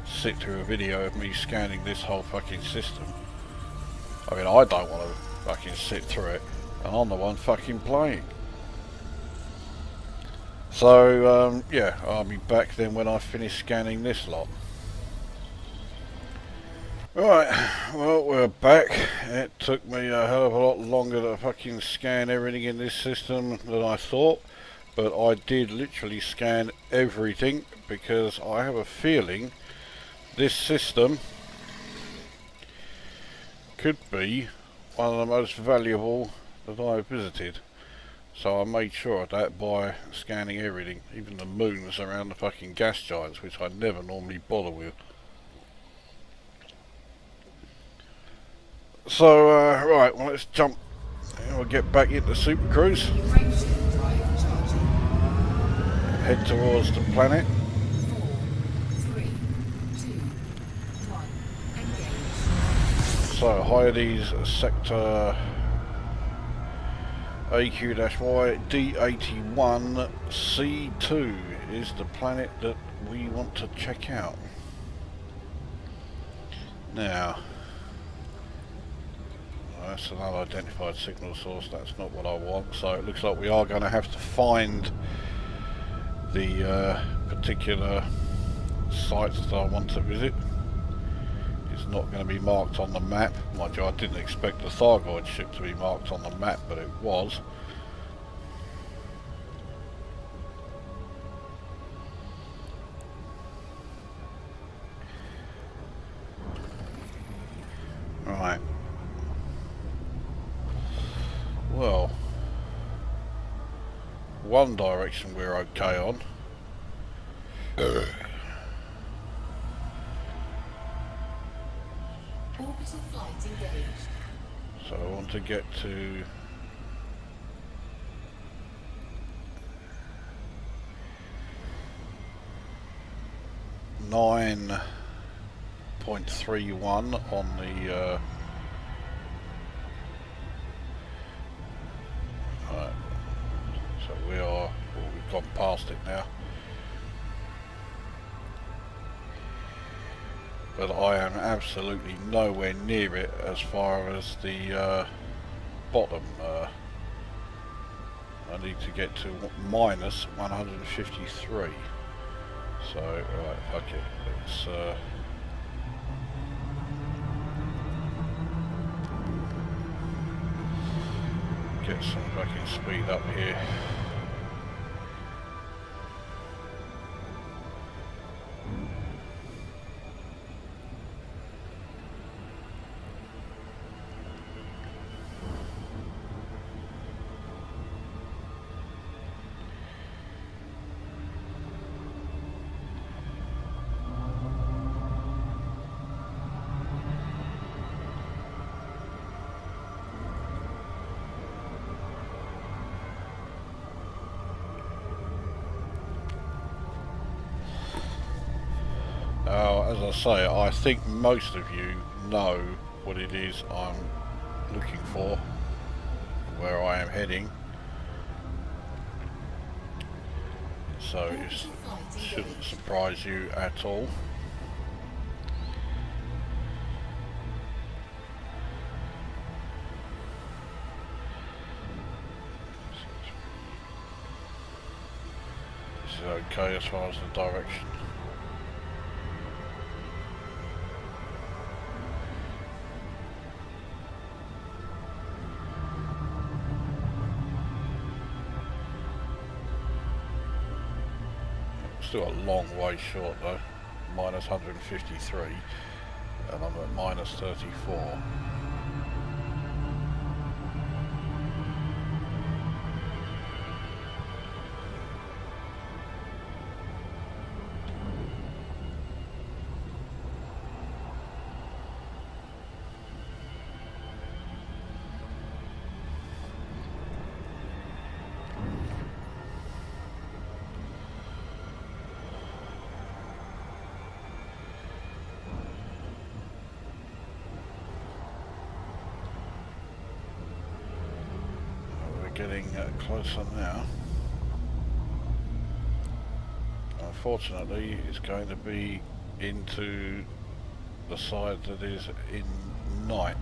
sit through a video of me scanning this whole fucking system. I mean, I don't want to fucking sit through it, and I'm the one fucking playing. So yeah, I'll be back then when I finish scanning this lot. Right, well, we're back. It took me a hell of a lot longer to fucking scan everything in this system than I thought. but I did literally scan everything because I have a feeling this system could be one of the most valuable that I've visited. So I made sure of that by scanning everything, even the moons around the fucking gas giants, which I never normally bother with. So, right, well, let's jump. We'll get back into Super Cruise. Frameshift drive charging. Head towards the planet. 4, 3, 2, 1. Engage. So, Hyades sector AQ-Y D81 C2 is the planet that we want to check out. Now, that's an unidentified signal source. That's not what I want. So it looks like we are going to have to find the particular sites that I want to visit. It's not going to be marked on the map. Mind you, I didn't expect the Thargoid ship to be marked on the map, but it was. Right. Well, one direction we're okay on. Orbital flight engaged. So I want to get to .31 on the right. So we are, well, we've gone past it now. But I am absolutely nowhere near it as far as the bottom. I need to get to minus 153. So, right, fuck it. Let's get some fucking speed up here. As I say, I think most of you know what it is I'm looking for, where I am heading, so it shouldn't surprise you at all. This is okay as far as the direction. Still a long way short though, minus 153, and I'm at minus 34. Getting closer now. Unfortunately, it's going to be into the side that is in night,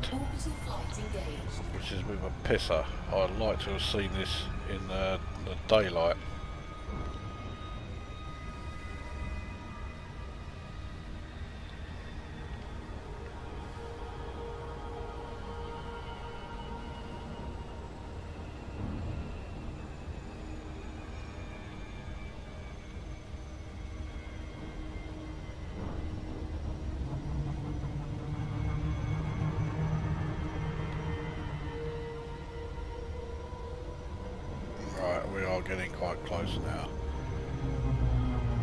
which is with a pisser. I'd like to have seen this in the daylight. getting quite close now.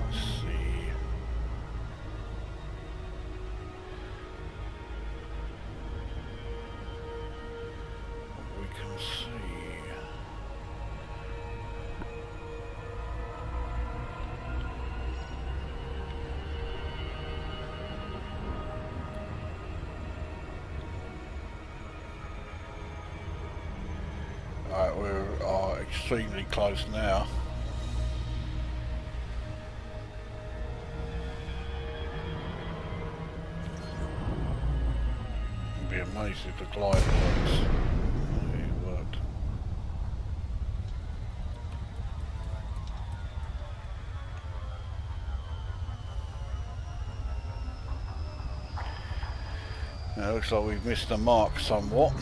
Let's see. What we can see. Alright, we are extremely close now. I'd be amazed if the glide works. It worked. Now it looks like we've missed the mark somewhat.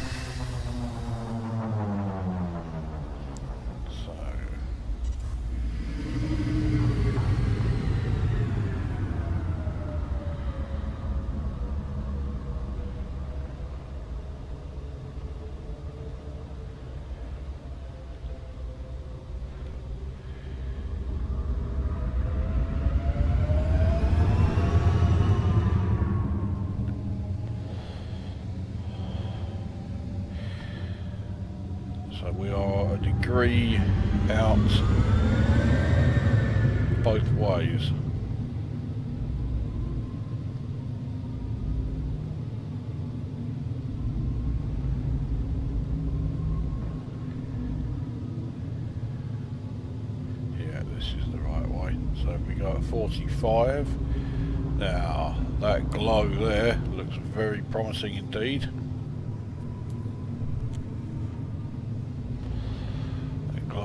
So we are a degree out both ways. Yeah, this is the right way. So if we go at 45, now that glow there looks very promising indeed.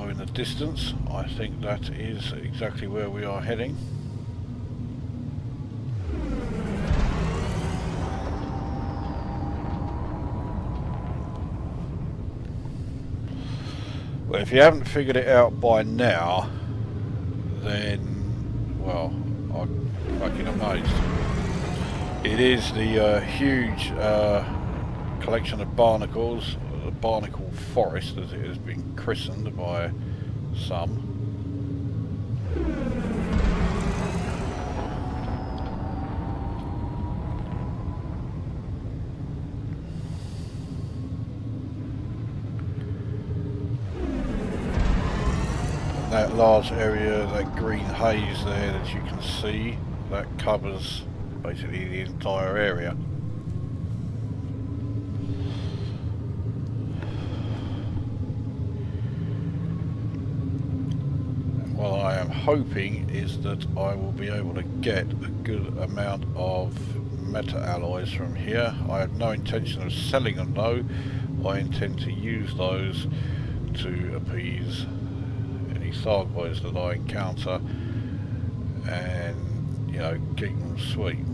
In the distance, I think that is exactly where we are heading. Well, if you haven't figured it out by now, then, well, I'm fucking amazed. It is the huge collection of barnacles, the barnacle forest as it has been christened by some. And that large area, that green haze there that you can see, that covers basically the entire area. What I am hoping is that I will be able to get a good amount of meta alloys from here. I have no intention of selling them though. I intend to use those to appease any Thargoids that I encounter and, you know, keep them sweet.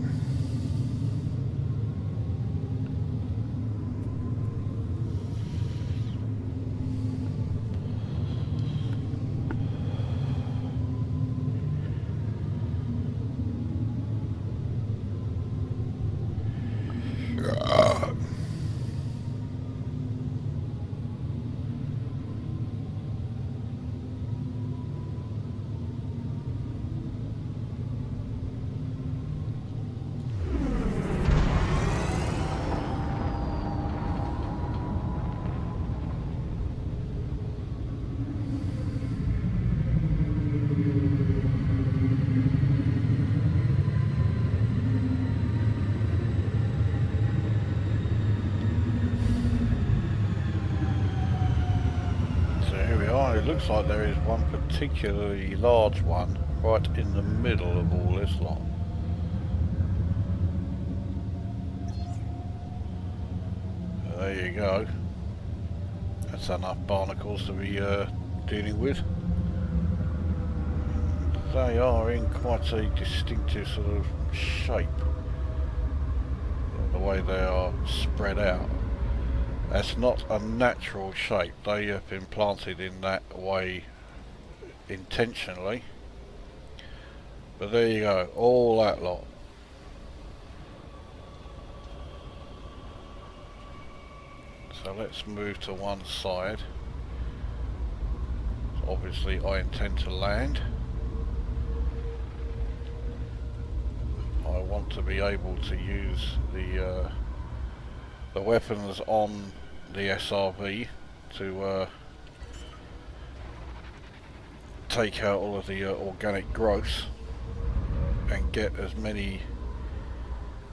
It looks like there is one particularly large one right in the middle of all this lot. There you go. That's enough barnacles to be dealing with. They are in quite a distinctive sort of shape, the way they are spread out. That's not a natural shape. They have been planted in that way intentionally. But there you go, all that lot. So let's move to one side. So obviously I intend to land. I want to be able to use the weapons on the SRV to take out all of the organic growths and get as many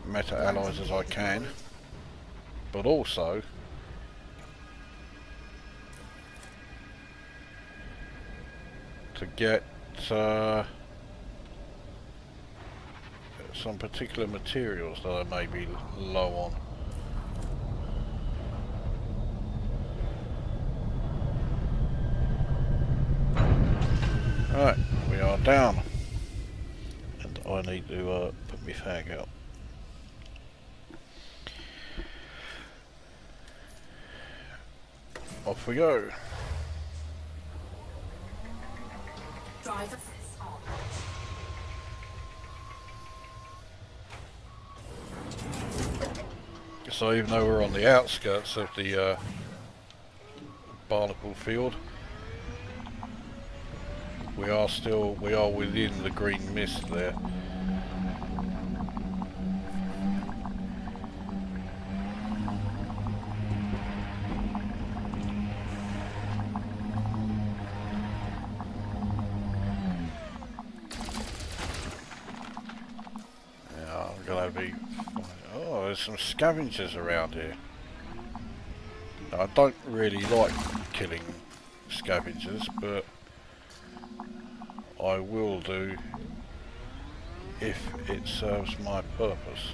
meta alloys as I can, but also to get some particular materials that I may be low on. Right, we are down, and I need to put my fag out. Off we go. Drive assist on. So even though we're on the outskirts of the barnacle field, we are within the green mist there. Yeah, I'm gonna be. Oh, there's some scavengers around here. I don't really like killing scavengers, but I will do if it serves my purpose.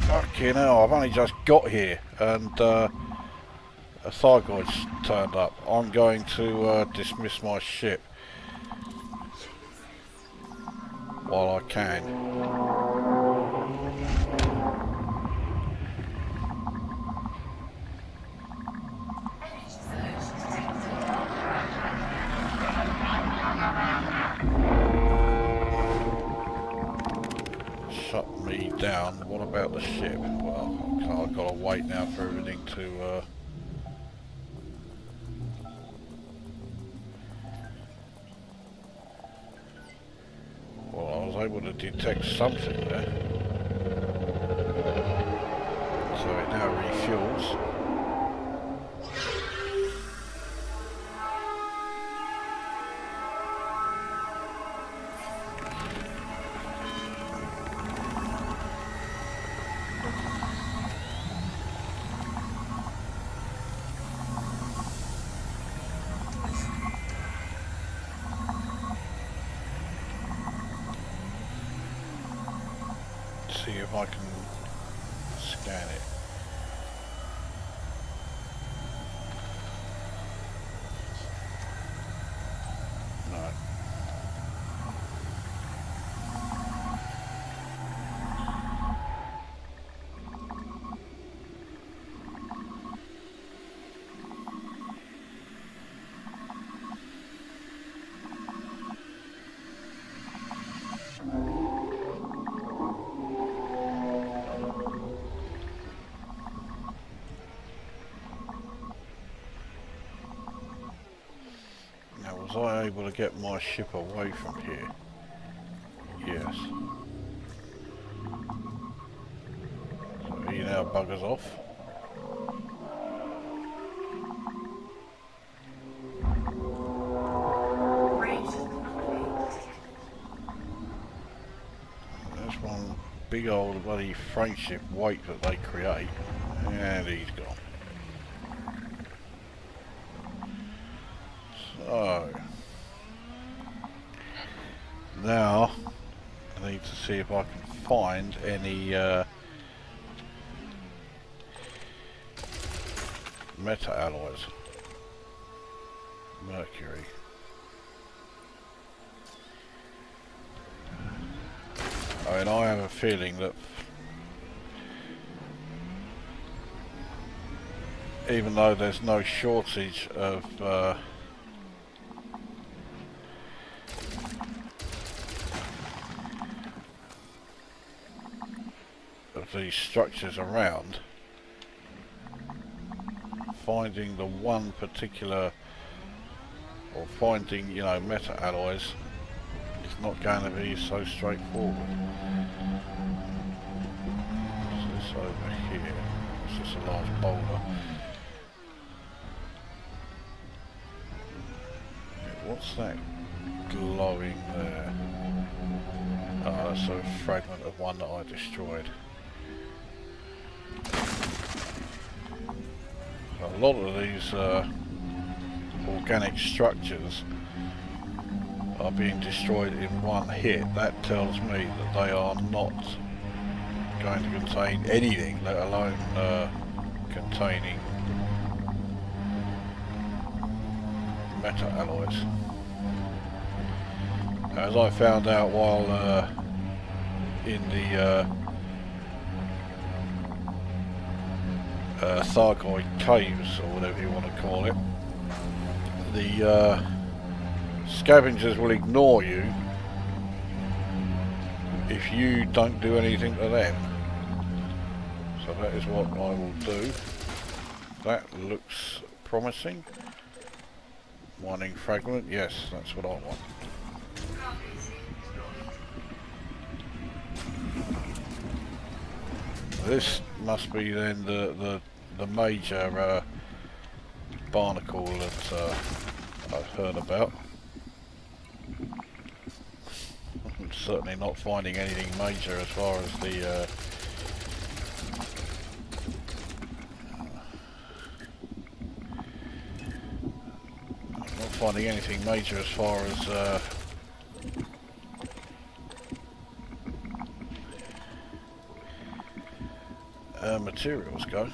Fucking hell, I've only just got here and a Thargoid's turned up. I'm going to dismiss my ship while I can. Shut me down. What about the ship? Well, I've got to wait now for everything to well, I was able to detect something there. So it now refuels. See if I can scan it. No. Was I able to get my ship away from here? Yes. So he now buggers off. There's one big old bloody frameship weight that they create, and he's gone. So now I need to see if I can find any meta alloys. Mercury. I mean, I have a feeling that even though there's no shortage of these structures around finding the one particular, or finding, you know, meta alloys is not going to be so straightforward. What's this over here? It's just a large boulder. What's that glowing there? Oh, that's a fragment of one that I destroyed. A lot of these organic structures are being destroyed in one hit. That tells me that they are not going to contain anything, let alone containing meta alloys. As I found out while in the Thargoid caves, or whatever you want to call it, the scavengers will ignore you if you don't do anything to them. So that is what I will do. That looks promising. Mining fragment, yes, that's what I want. This must be then the major barnacle that I've heard about. I'm certainly not finding anything major as far as the finding anything major as far as materials go.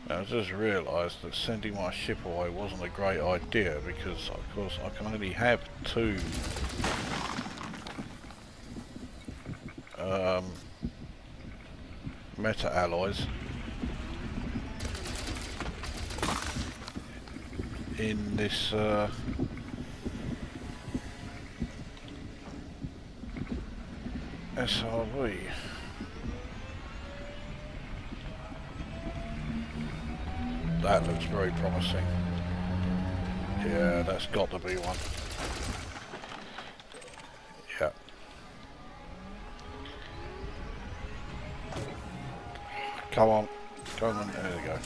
Now, I just realised that sending my ship away wasn't a great idea, because of course I can only have 2 meta alloys in this SRV. That looks very promising. Yeah, that's got to be one. Yeah. Come on. Come on. There we go.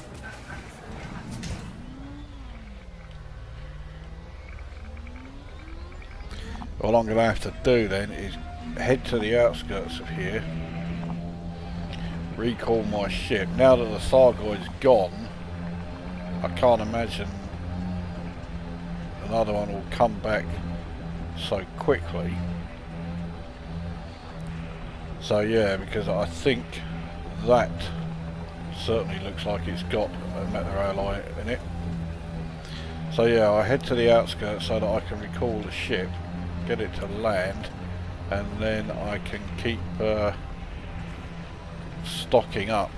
All I'm going to have to do then is head to the outskirts of here, recall my ship. Now that the Thargoid's gone, I can't imagine another one will come back so quickly. So yeah, because I think that certainly looks like it's got a meta alloy in it. So yeah, I head to the outskirts so that I can recall the ship, get it to land, and then I can keep stocking up.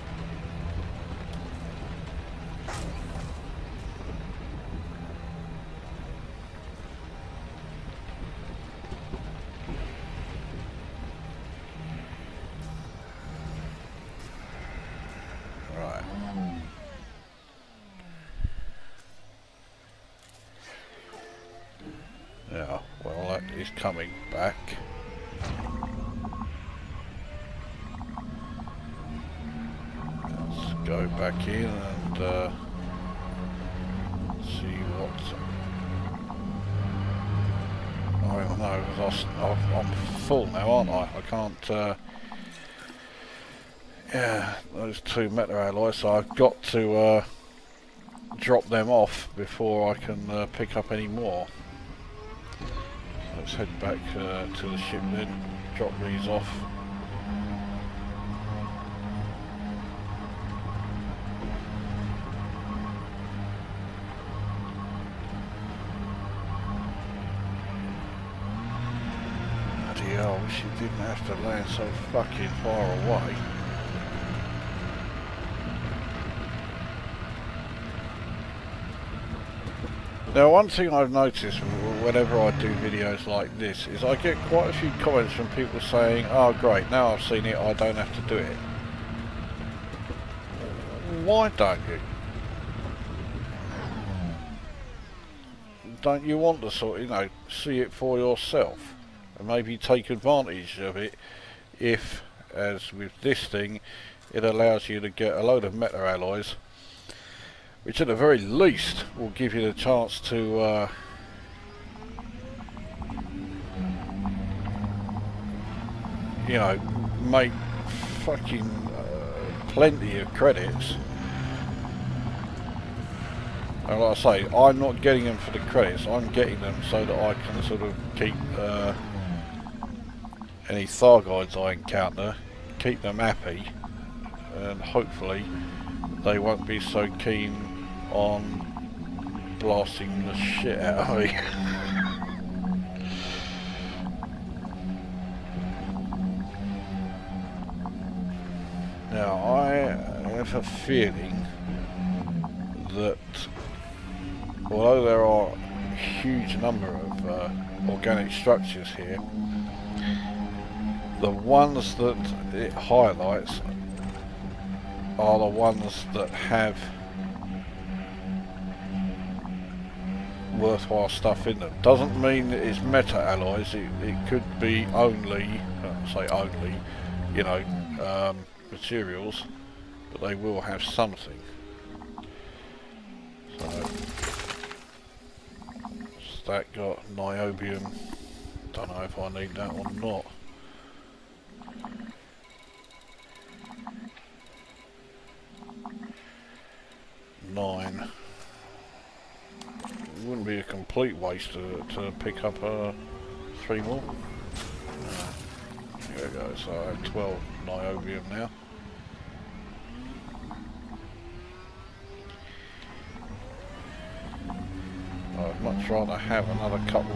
Right. Yeah, well, that is coming back. Go back in and see what. I don't know, because I'm full now, aren't I? I can't. Yeah, those 2 meta alloys, so I've got to drop them off before I can pick up any more. Let's head back to the ship then, drop these off. I wish it didn't have to land so fucking far away. Now, one thing I've noticed whenever I do videos like this is I get quite a few comments from people saying, oh great, now I've seen it, I don't have to do it. Why don't you? Don't you want to sort of, you know, see it for yourself and maybe take advantage of it if, as with this thing, it allows you to get a load of meta alloys, which at the very least will give you the chance to you know, make fucking plenty of credits. And like I say, I'm not getting them for the credits, I'm getting them so that I can sort of keep any Thargoids I encounter, keep them happy, and hopefully they won't be so keen on blasting the shit out of me. Now I have a feeling that although there are a huge number of organic structures here, the ones that it highlights are the ones that have worthwhile stuff in them. Doesn't mean that it's meta alloys, it could be only, say only, you know, materials, but they will have something. So, that got niobium, don't know if I need that or not. Nine. It wouldn't be a complete waste to pick up 3 more. There we go, so I have 12 niobium now. I'd much rather have another couple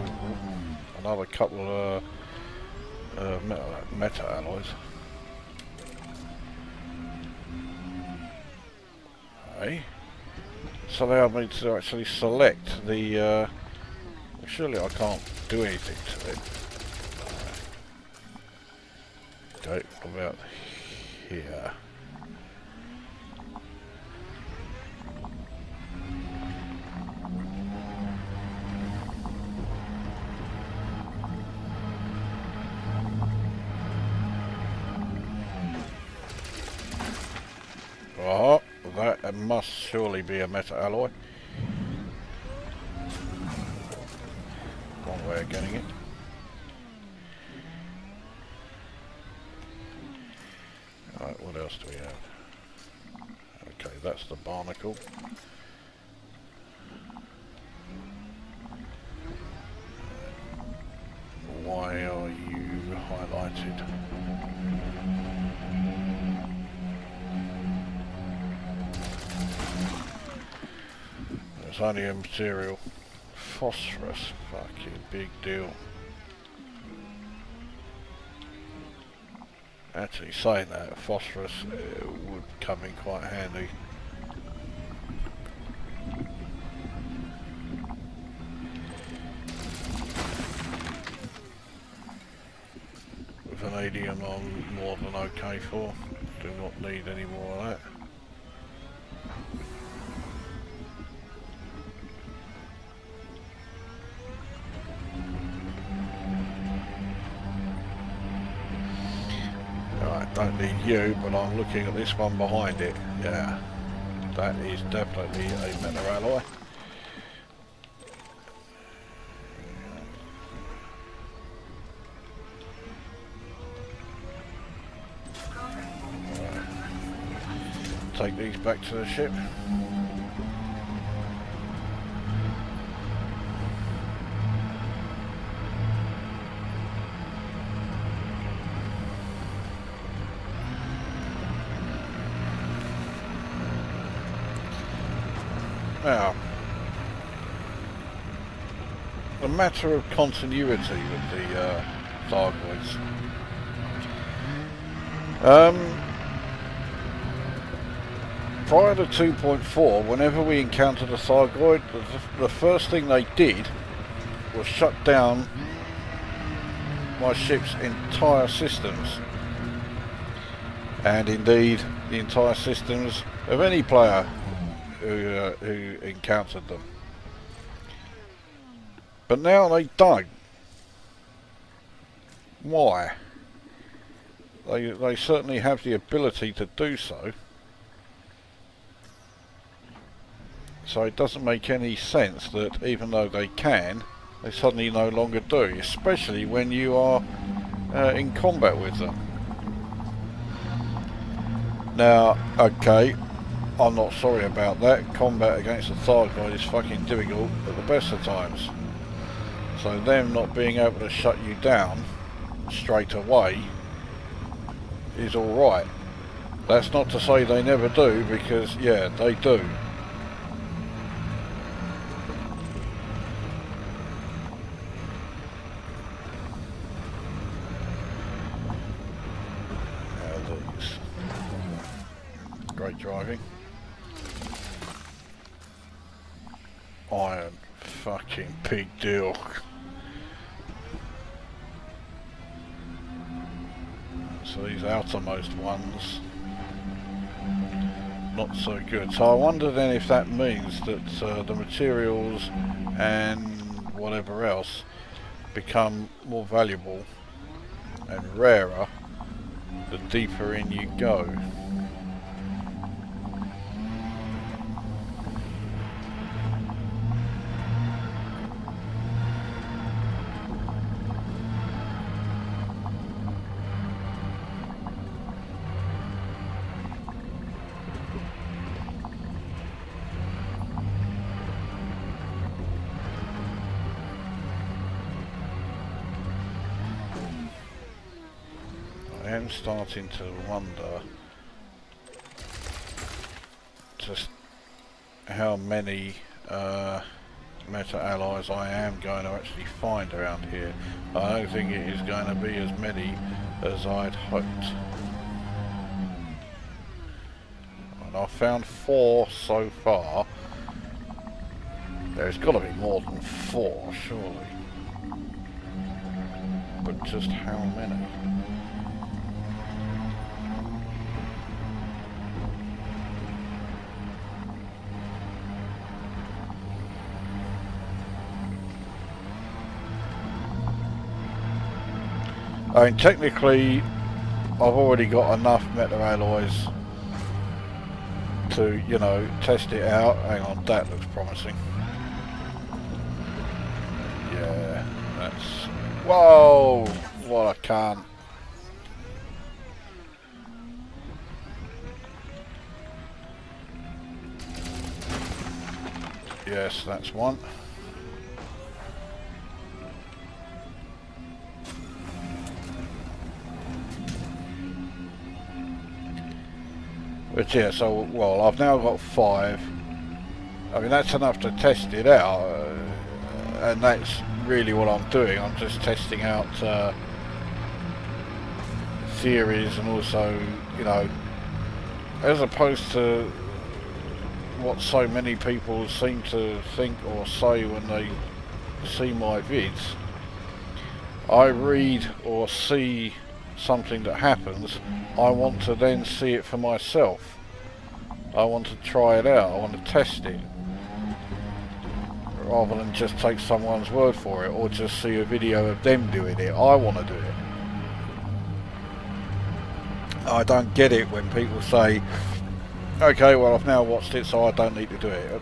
of meta alloys. Okay. So they allowed me to actually select the. Surely I can't do anything to it. Okay, what about here? Oh, that must surely be a meta alloy. Wrong way of getting it. Right, what else do we have? Okay, that's the barnacle. Why are you highlighted? It's only a material. Phosphorus, fucking big deal. Actually saying that, phosphorus would come in quite handy. With vanadium I'm more than okay for. Do not need any more of that. Don't need you, but I'm looking at this one behind it. Yeah, that is definitely a meta alloy. Right. Take these back to the ship. Now, the matter of continuity with the Thargoids. Prior to 2.4, whenever we encountered a Thargoid, the first thing they did will shut down my ship's entire systems, and indeed the entire systems of any player who encountered them. But now they don't. Why? They certainly have the ability to do so. So it doesn't make any sense that even though they can, they suddenly no longer do, especially when you are in combat with them. Now, okay, I'm not sorry about that. Combat against a Thargoid is fucking difficult at the best of times. So them not being able to shut you down straight away is alright. That's not to say they never do, because yeah, they do. Great driving. Iron fucking pig deal. So these outermost ones, not so good. So I wonder then if that means that the materials and whatever else become more valuable and rarer the deeper in you go. I am starting to wonder just how many meta allies I am going to actually find around here. I don't think it is going to be as many as I'd hoped. And I've found 4 so far. There's got to be more than 4, surely. But just how many? I mean, technically, I've already got enough meta alloys to, you know, test it out. Hang on, that looks promising. Yeah, that's... Whoa! What I can't. Yes, that's one. But yeah, so, well, I've now got 5. I mean, that's enough to test it out, and that's really what I'm doing. I'm just testing out theories, and also, you know, as opposed to what so many people seem to think or say when they see my vids. I read or see something that happens, I want to then see it for myself. I want to try it out, I want to test it, rather than just take someone's word for it or just see a video of them doing it. I want to do it. I don't get it when people say, okay, well, I've now watched it, so I don't need to do it.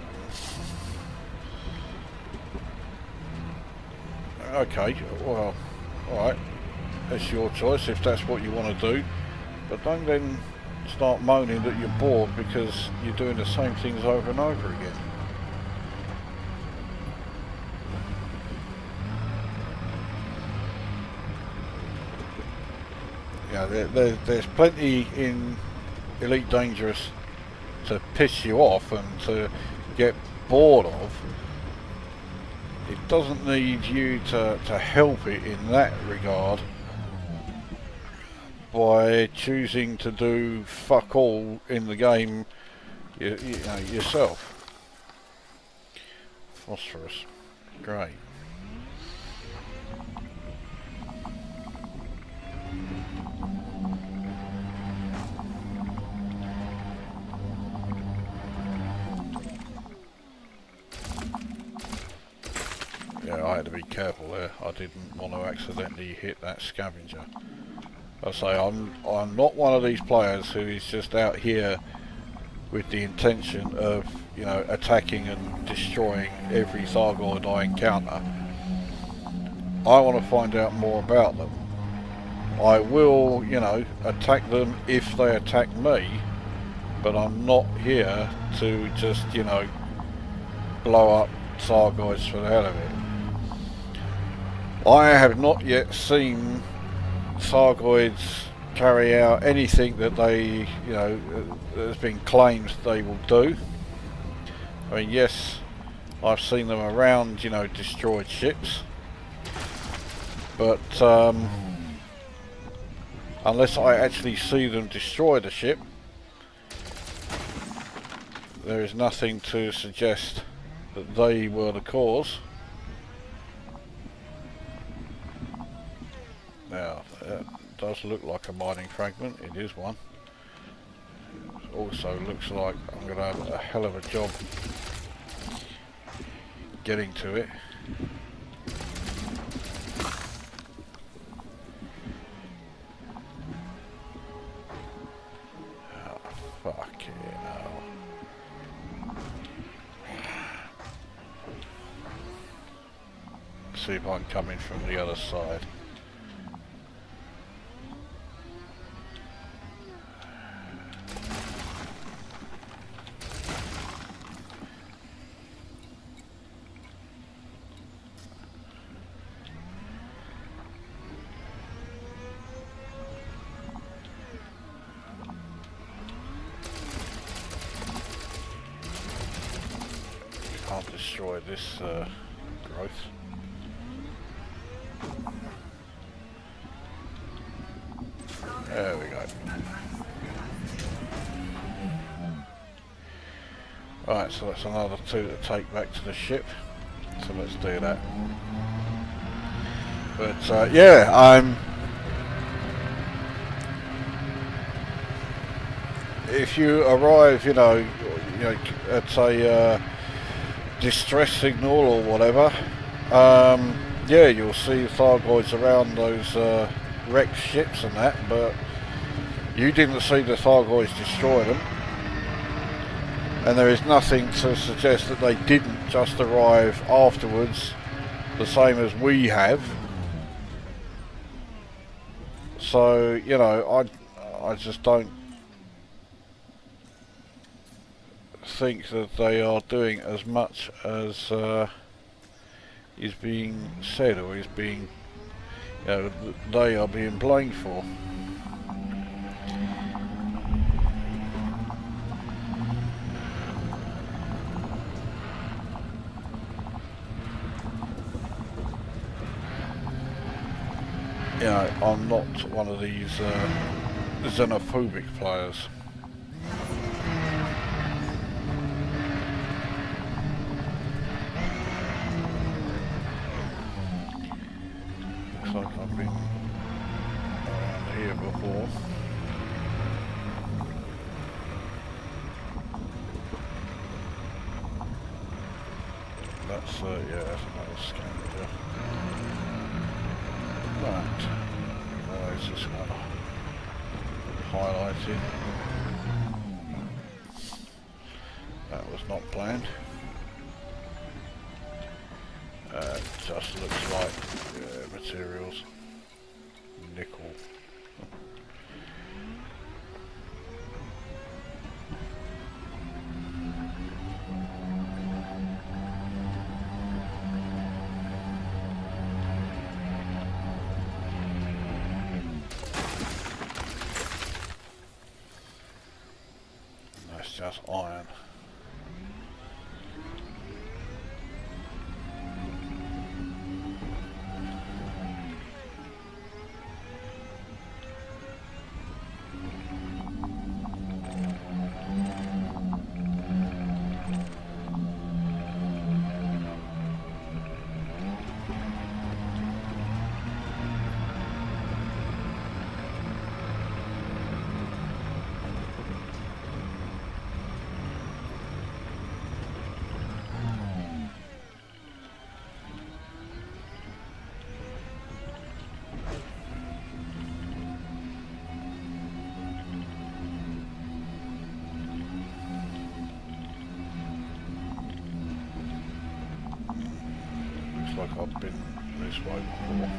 Okay, well, alright. It's your choice if that's what you want to do, but don't then start moaning that you're bored because you're doing the same things over and over again. Yeah, there's plenty in Elite Dangerous to piss you off and to get bored of. It doesn't need you to help it in that regard by choosing to do fuck all in the game you know, yourself. Phosphorus. Great. Yeah, I had to be careful there. I didn't want to accidentally hit that scavenger. I say I'm not one of these players who is just out here with the intention of, you know, attacking and destroying every Thargoid I encounter. I want to find out more about them. I will, you know, attack them if they attack me, but I'm not here to just, you know, blow up Thargoids for the hell of it. I have not yet seen Thargoids carry out anything that they, you know, has been claimed they will do. I mean, yes, I've seen them around, you know, destroyed ships, but unless I actually see them destroy the ship, there is nothing to suggest that they were the cause. Now, it does look like a mining fragment. It is one. It also looks like I'm going to have a hell of a job getting to it. Oh, fucking hell. See if I can come in from the other side. Can't destroy this growth. There we go. Right, so that's another 2 to take back to the ship. So let's do that. But yeah, if you arrive, you know, at a distress signal or whatever, yeah, you'll see Thargoids around those wrecked ships and that, but you didn't see the Thargoids destroy them, and there is nothing to suggest that they didn't just arrive afterwards the same as we have. So, you know, I just don't think that they are doing as much as is being said, or is being, you know, they are being blamed for. You know, I'm not one of these xenophobic players. Looks like I've been around here before. That's yeah, that's another scavenger. Right, why is this one highlighted? That was not planned. Just looks like materials. Nickel. That's just iron. like I've been this way before.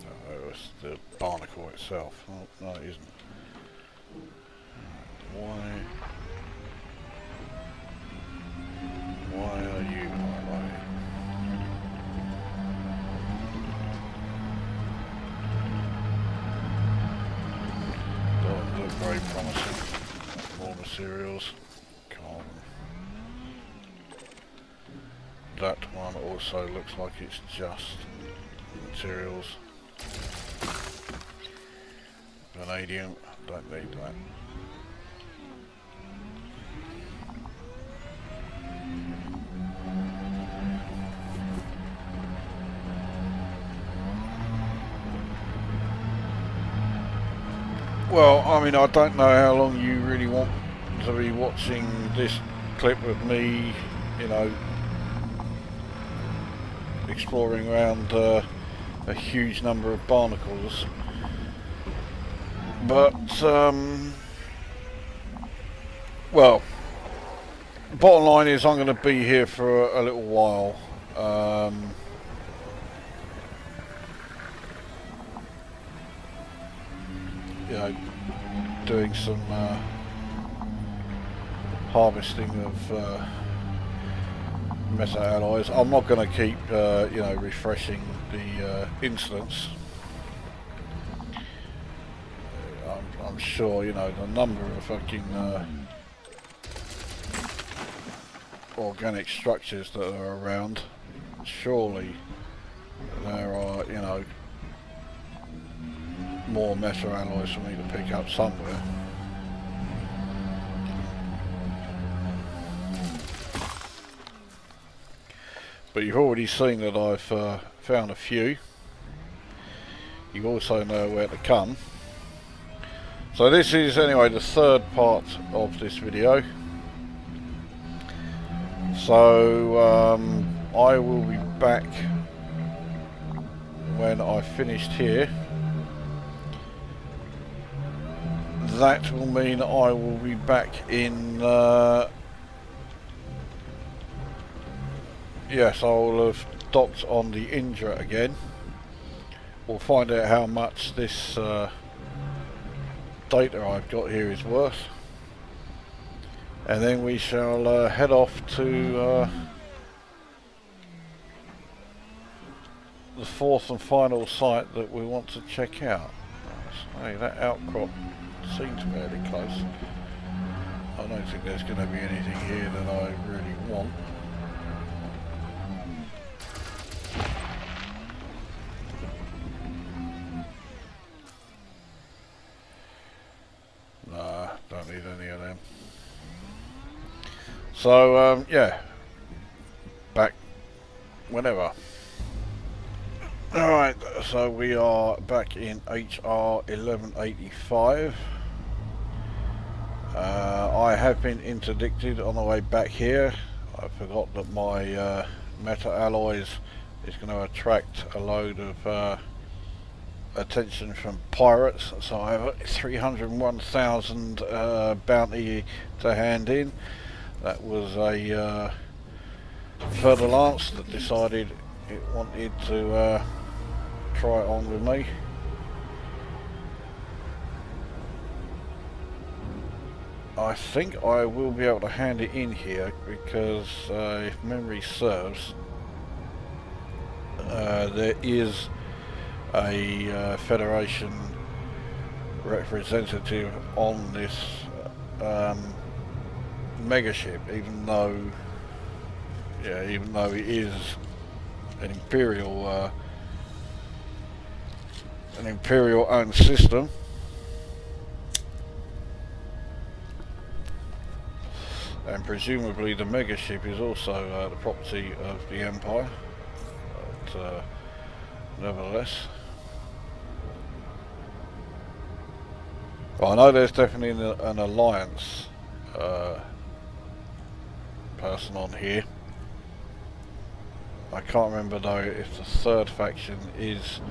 No, it's the barnacle itself. Oh, no, it isn't. Why are you highlighting? Doesn't look very promising. More materials. Carbon. That one also looks like it's just materials. Vanadium, don't need that. Well, I mean, I don't know how long you really want to be watching this clip of me, you know, exploring around a huge number of barnacles. But, well, bottom line is I'm going to be here for a little while. You know, doing some harvesting of metal alloys. I'm not going to keep, you know, refreshing the instance. I'm sure, you know, the number of fucking organic structures that are around, surely there are, you know, more metal alloys for me to pick up somewhere. But you've already seen that I've found a few. You also know where to come. So this is anyway the third part of this video. So I will be back when I've finished here. That will mean I will be back in, yes, I will have docked on the Indra again. We'll find out how much this data I've got here is worth. And then we shall head off to the fourth and final site that we want to check out. Hey, that outcrop seems fairly close. I don't think there's going to be anything here that I really want. Nah, don't need any of them. So, yeah, back whenever. Alright, so we are back in HR 1185. I have been interdicted on the way back here. I forgot that my metal alloys is going to attract a load of attention from pirates, so I have a 301,000 bounty to hand in. That was a further lance that decided it wanted to try it on with me. I think I will be able to hand it in here because if memory serves, there is a Federation representative on this megaship, even though it is an Imperial owned system. And presumably the megaship is also the property of the Empire, but nevertheless. Well, I know there's definitely an alliance person on here. I can't remember though if the third faction is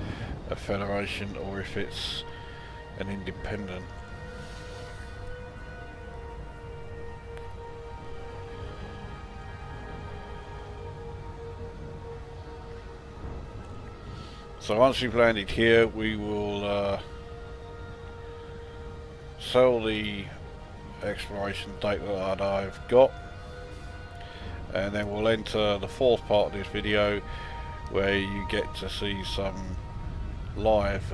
a federation or if it's an independent. So once we've landed here, we will sell the exploration data that I've got, and then we'll enter the fourth part of this video where you get to see some live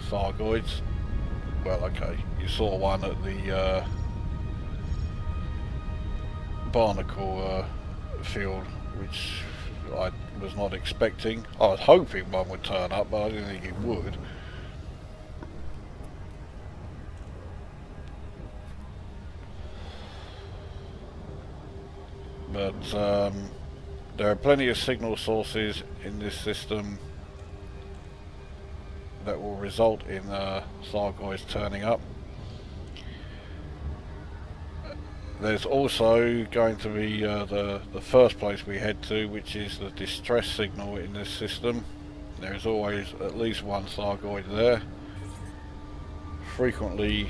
Thargoids. Well, okay, you saw one at the barnacle field, which I was not expecting. I was hoping one would turn up, but I didn't think it would. But there are plenty of signal sources in this system that will result in Thargoids turning up. There's also going to be the first place we head to, which is the distress signal in this system. There is always at least one Thargoid there. Frequently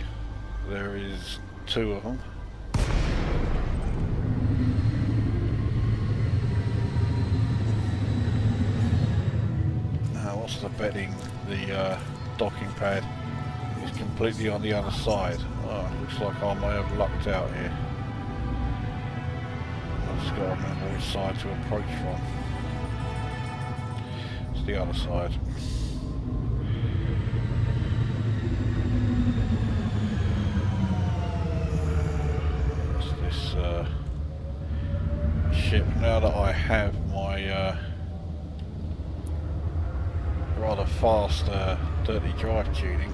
there is two of them. Now what's the betting? The docking pad is completely on the other side. Oh, looks like I may have lucked out here. I've just got to remember which side to approach from. It's the other side. It's this ship. Now that I have my rather fast dirty drive tuning,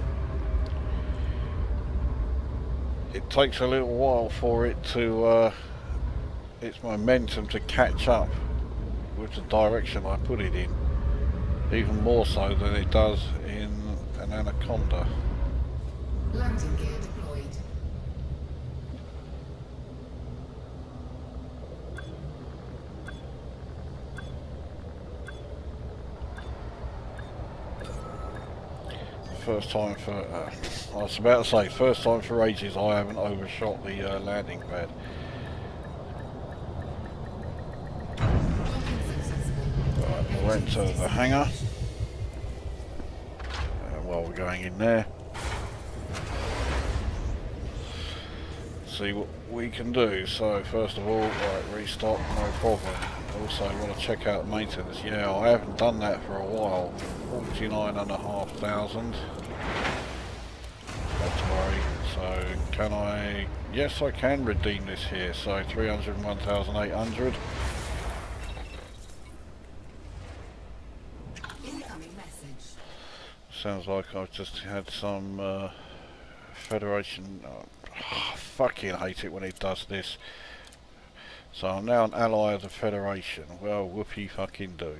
it takes a little while for it to its momentum to catch up with the direction I put it in, even more so than it does in an Anaconda. Landing gear deployed. First time for, I was about to say, first time for ages I haven't overshot the landing pad. Right, we'll enter the hangar. While we're going in there, see what we can do. So first of all, right, restock, no problem. Also want to check out maintenance. Yeah, I haven't done that for a while. 49,500. Not to worry. So can I? Yes, I can redeem this here. So 301,800. Incoming message. Sounds like I've just had some Federation. I fucking hate it when it does this. So I'm now an ally of the Federation. Well, whoopee fucking do.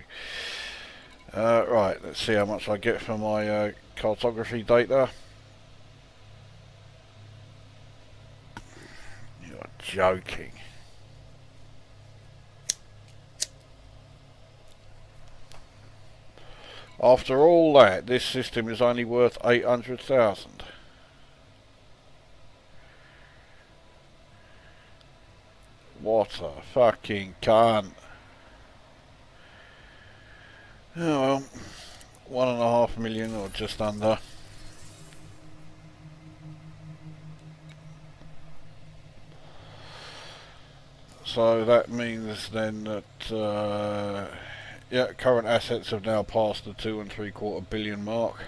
Right, let's see how much I get for my cartography data. You're joking. After all that, this system is only worth 800,000. What a fucking cunt. Oh well, 1.5 million or just under. So that means then that yeah, current assets have now passed the 2.75 billion mark.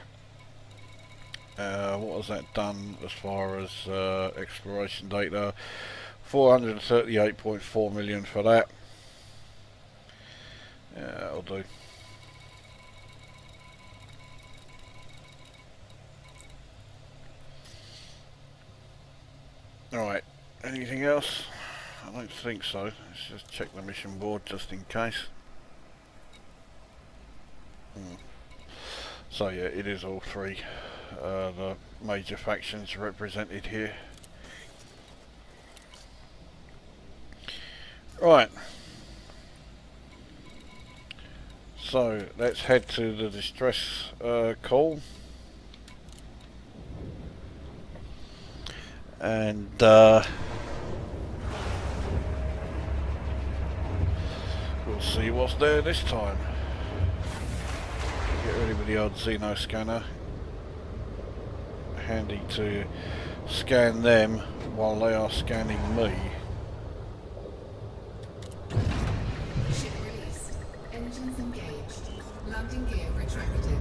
What has that done as far as exploration data? 438.4 million for that. Yeah, that'll do. Alright, anything else? I don't think so. Let's just check the mission board just in case. So yeah, it is all three. The major factions represented here. Right. So let's head to the distress call. And we'll see what's there this time. Get ready with the old Xeno scanner. Handy to scan them while they are scanning me. Ship release. Engines engaged. Landing gear retracted.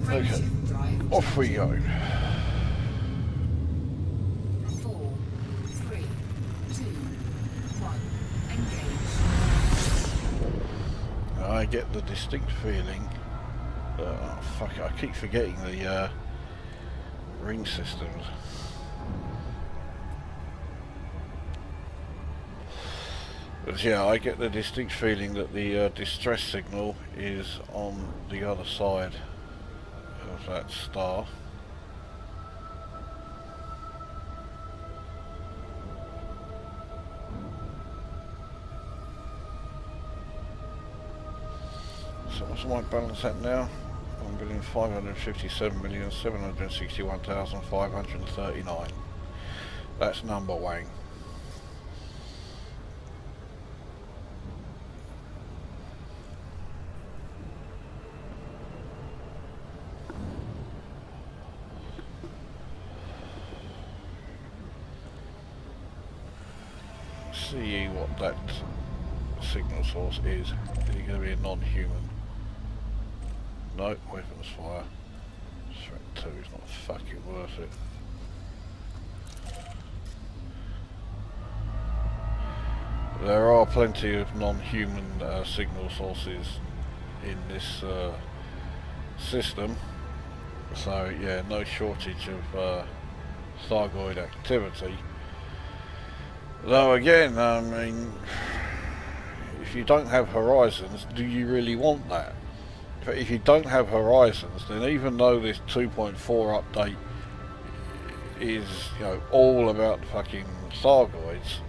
Okay, off we go. 4, 3, 2, 1. Engage. I get the distinct feeling that, oh fuck it, I keep forgetting the ring systems. But yeah, I get the distinct feeling that the distress signal is on the other side of that star. So what's my balance at now? 1,557,761,539. That's number one. See what that signal source is. Is it going to be a non-human? No, weapons fire. Threat 2 is not fucking worth it. There are plenty of non-human signal sources in this system, so yeah, no shortage of Thargoid activity. Though again, I mean, if you don't have horizons, do you really want that? If you don't have horizons, then even though this 2.4 update is, you know, all about fucking Thargoids,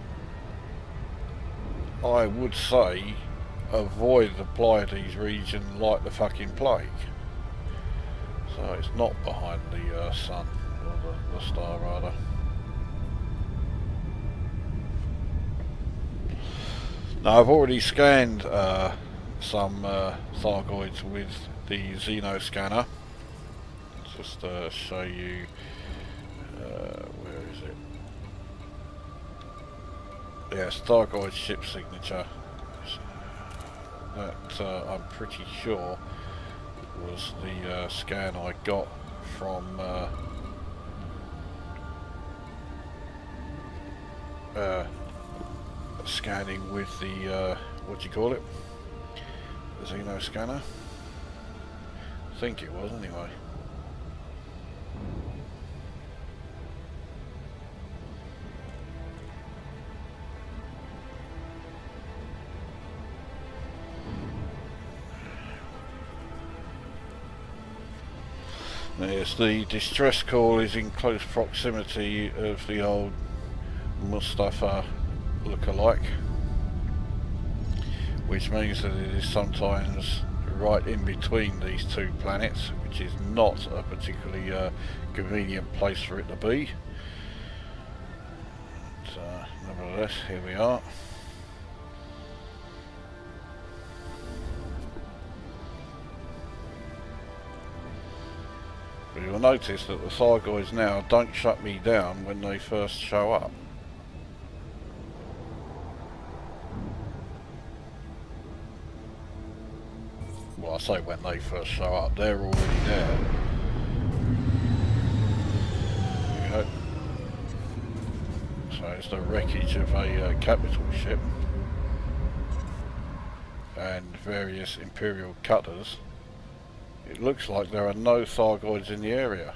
I would say avoid the Pleiades region like the fucking plague. So it's not behind the sun, or the star rather. Now I've already scanned some Thargoids with the Xeno scanner. Just show you, where is it? Yes, Thargoid ship signature. That I'm pretty sure was the scan I got from scanning with the what do you call it? The Xeno scanner. I think it was anyway. Yes, the distress call is in close proximity of the old Mustafa look-alike, which means that it is sometimes right in between these two planets, which is not a particularly convenient place for it to be. But, nevertheless, here we are. But you'll notice that the Thargoids now don't shut me down when they first show up. Well, I say when they first show up, they're already there. There you go. So it's the wreckage of a capital ship and various Imperial Cutters. It looks like there are no Thargoids in the area.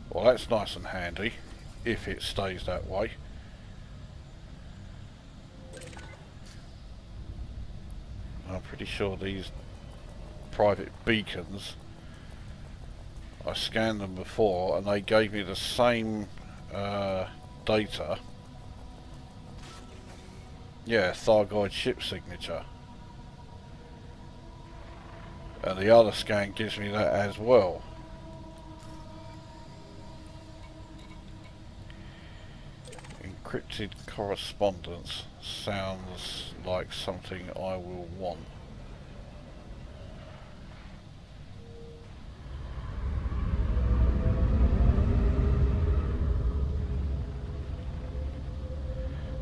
Well, that's nice and handy. if it stays that way. I'm pretty sure these private beacons, I scanned them before and they gave me the same data. Yeah, Thargoid ship signature. And the other scan gives me that as well. Encrypted correspondence sounds like something I will want.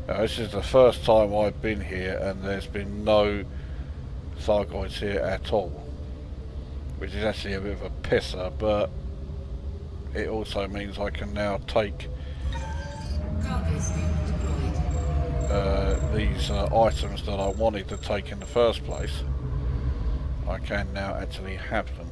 Now, this is the first time I've been here and there's been no Thargoids here at all, which is actually a bit of a pisser, but it also means I can now take these items that I wanted to take in the first place. I can now actually have them.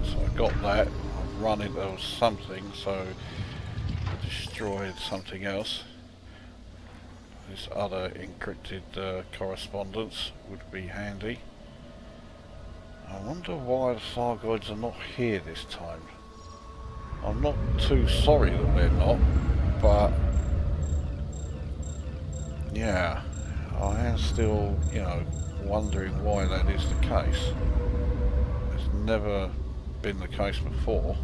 So I got that. I've run into something, so I destroyed something else. This other encrypted correspondence would be handy. I wonder why the Thargoids are not here this time. I'm not too sorry that they're not, but yeah, I am still, you know, wondering why that is the case. It's never been the case before.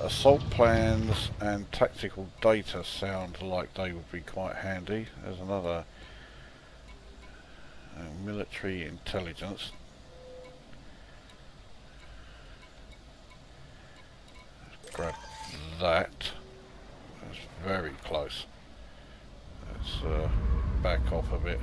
Assault plans and tactical data sound like they would be quite handy. There's another military intelligence. Let's grab that. That's very close. Let's back off a bit.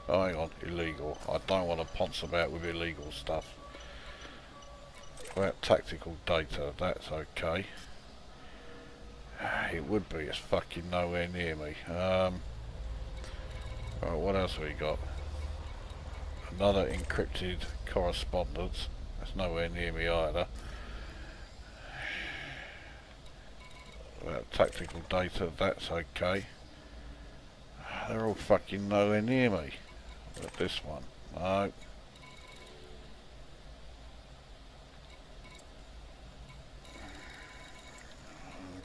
Oh, hang on, illegal. I don't want to ponce about with illegal stuff. About tactical data, that's okay. It would be, it's fucking nowhere near me. Alright, what else have we got? Another encrypted correspondence. That's nowhere near me either. About tactical data, that's okay. They're all fucking nowhere near me. But this one, no.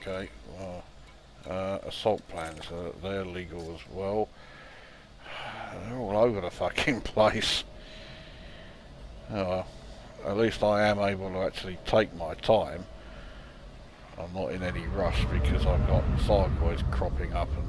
Okay, well, assault plans, they're legal as well. They're all over the fucking place. Oh well, at least I am able to actually take my time. I'm not in any rush because I've got Thargoids cropping up and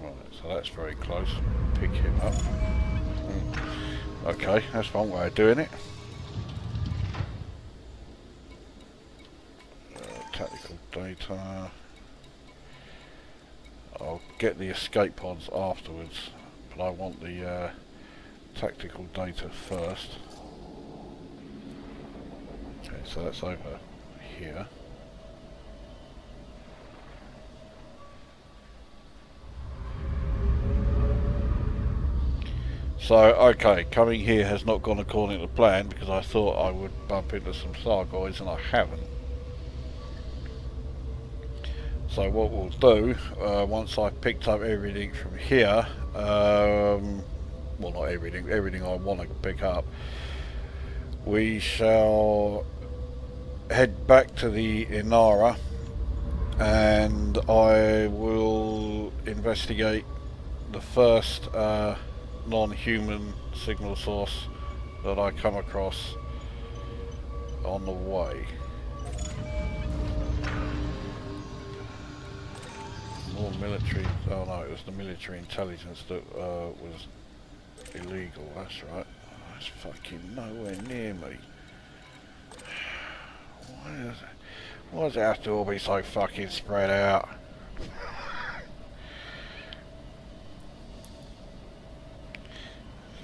right, so that's very close. Pick him up. Okay, that's one way of doing it. Tactical data. I'll get the escape pods afterwards, but I want the tactical data first. Okay, so that's over here. So, okay, coming here has not gone according to plan because I thought I would bump into some Thargoids and I haven't. So what we'll do, once I've picked up everything from here, well not everything, everything I want to pick up, we shall head back to the Inara and I will investigate the first non-human signal source that I come across on the way. More military, oh no, it was the military intelligence that was illegal, that's right. Oh, that's fucking nowhere near me. Why does it have to all be so fucking spread out?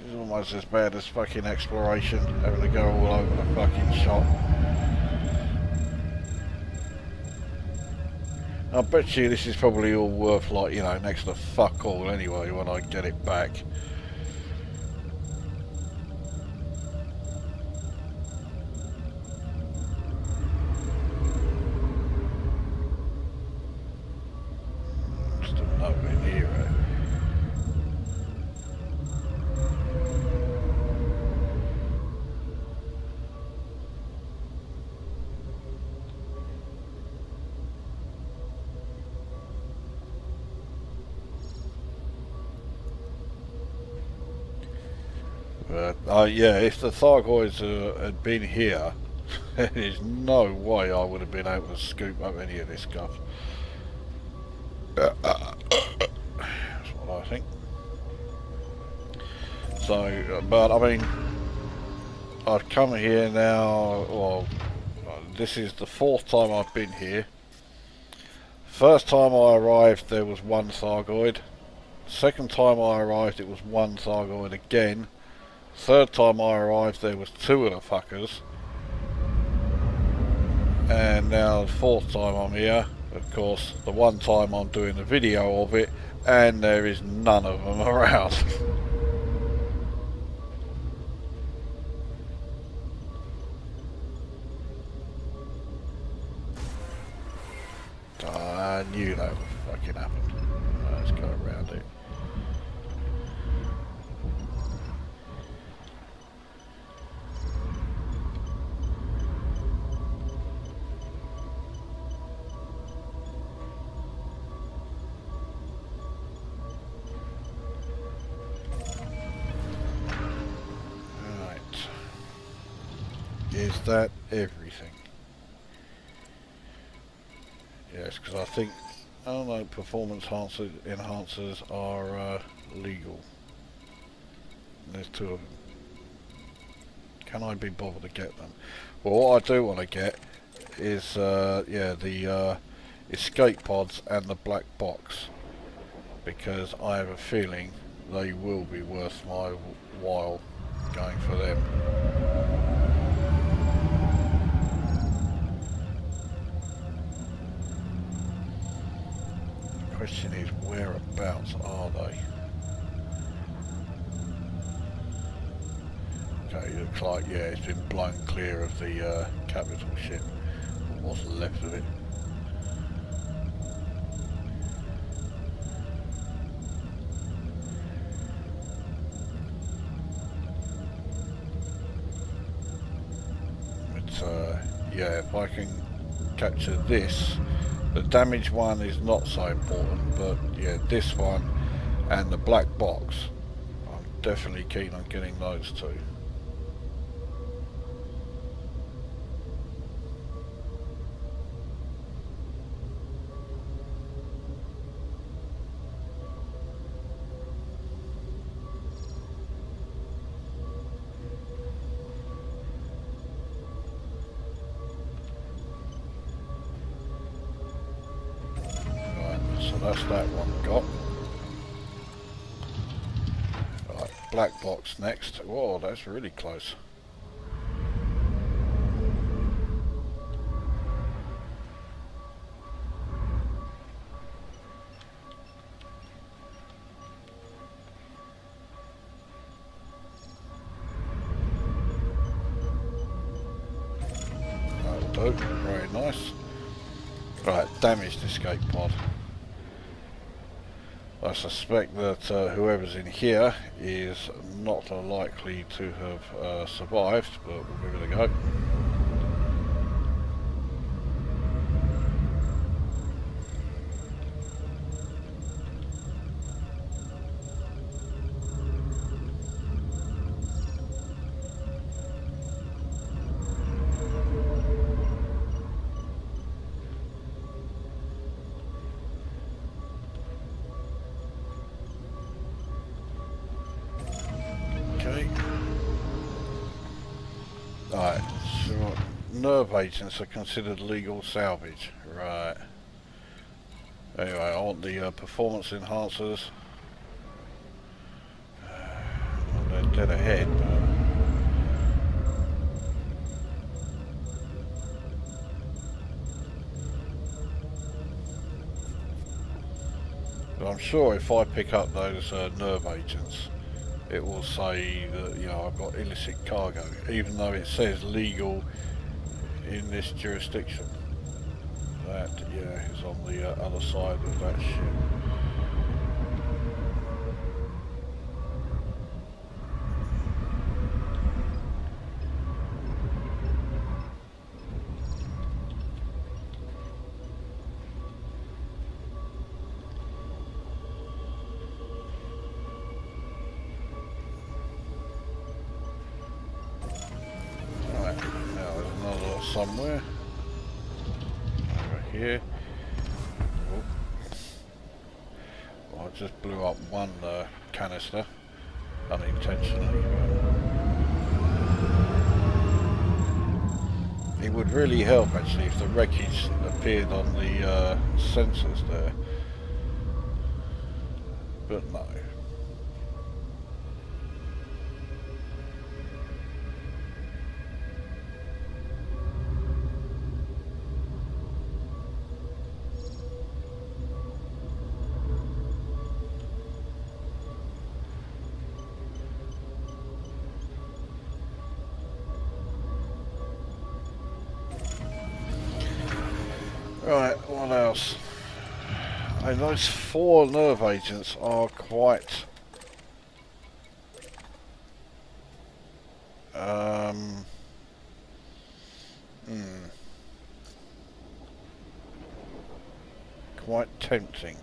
It's almost as bad as fucking exploration, having to go all over the fucking shop. I bet you this is probably all worth, like, you know, next to fuck all anyway when I get it back. Still nowhere near it. But, yeah, if the Thargoids had been here, there's no way I would have been able to scoop up any of this stuff. That's what I think. So, but I mean, I've come here now, well, this is the 4th time I've been here. First time I arrived there was one Thargoid. Second time I arrived it was one Thargoid again. Third time I arrived there was 2 of the fuckers. And now the 4th time I'm here, of course, the one time I'm doing the video of it, and there is none of them around. I knew that would fucking happen. Let's go around it. Is that everything? Yes, because I think, I don't know, performance enhancers are legal. There's 2 of them. Can I be bothered to get them? Well, what I do want to get is, yeah, the escape pods and the black box, because I have a feeling they will be worth my while going for them. The question is, whereabouts are they? Okay, it looks like, yeah, it's been blown clear of the capital ship, or what's left of it. But, yeah, if I can capture this. The damaged one is not so important, but yeah, this one and the black box, I'm definitely keen on getting those 2. So that's that one got. Right, black box next. Whoa, that's really close. do. Very nice. Right, damaged escape pod. I suspect that whoever's in here is not likely to have survived, but we'll give it a go. Right, so nerve agents are considered legal salvage. Right. Anyway, I want the performance enhancers. Well, they're dead ahead, but I'm sure if I pick up those nerve agents, it will say that, you know, I've got illicit cargo, even though it says legal in this jurisdiction. That, yeah, is on the other side of that ship. Somewhere over here. Oh. Well, I just blew up one canister unintentionally. It would really help actually if the wreckage appeared on the sensors there, but no. Right, what else? And those 4 nerve agents are quite quite tempting.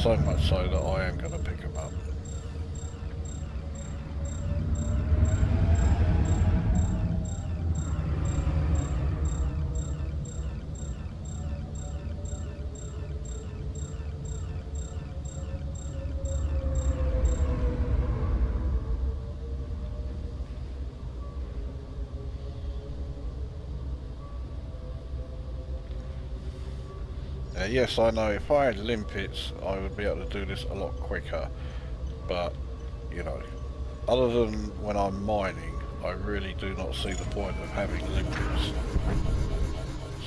So much so that I am going to pick them up. Yes, I know, if I had limpets I would be able to do this a lot quicker, but, you know, other than when I'm mining, I really do not see the point of having limpets.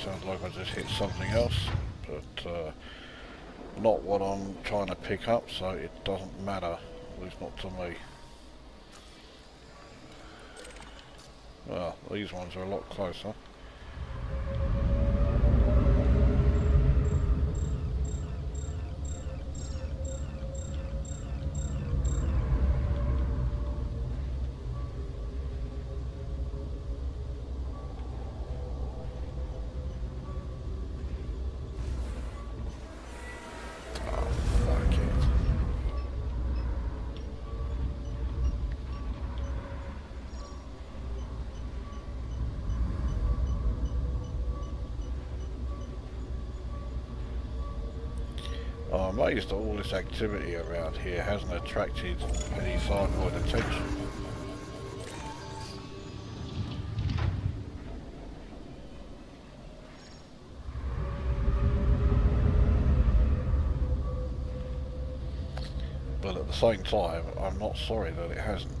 Sounds like I just hit something else, but not what I'm trying to pick up, so it doesn't matter, at least not to me. Well, these ones are a lot closer. I'm amazed that all this activity around here hasn't attracted any Thargoid attention. But at the same time, I'm not sorry that it hasn't.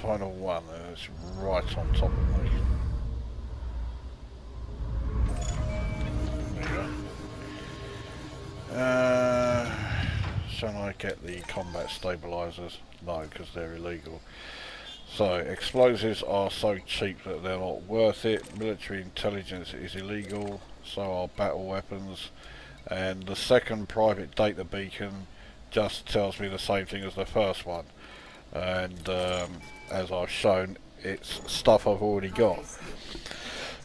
final one, and it's right on top of me. There you go. Shall I get the combat stabilizers? No, because they're illegal. So, explosives are so cheap that they're not worth it. Military intelligence is illegal, so are battle weapons. And the second private data beacon just tells me the same thing as the first one. And as I've shown, it's stuff I've already got.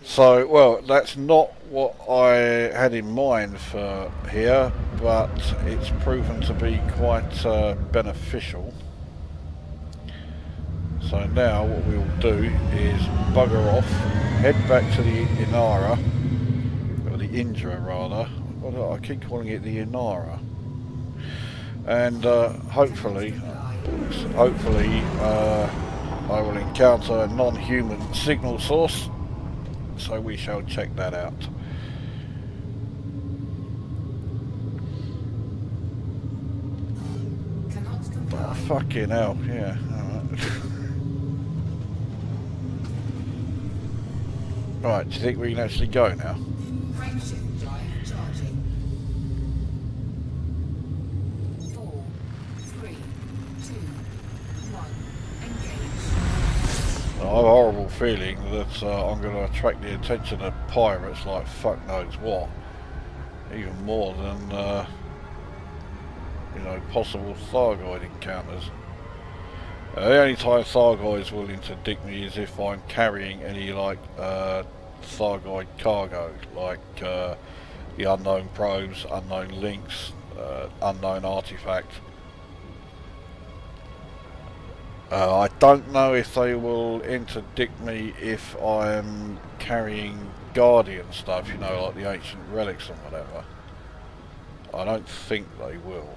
So, well, that's not what I had in mind for here, but it's proven to be quite beneficial. So now what we'll do is bugger off, head back to the Inara, or the Indra rather. I keep calling it the Inara. And hopefully I will encounter a non-human signal source. So we shall check that out. Oh, fucking hell, yeah, alright. Right, do you think we can actually go now? Frameshift drive charging. 4, 3, 2, 1. Engage. I have a horrible feeling that I'm going to attract the attention of pirates like fuck knows what. Even more than, you know, possible Thargoid encounters. The only time Thargoids will interdict me is if I'm carrying any, like, Thargoid cargo, like the unknown probes, unknown links, unknown artifact. I don't know if they will interdict me if I'm carrying Guardian stuff, you know, like the ancient relics and whatever. I don't think they will.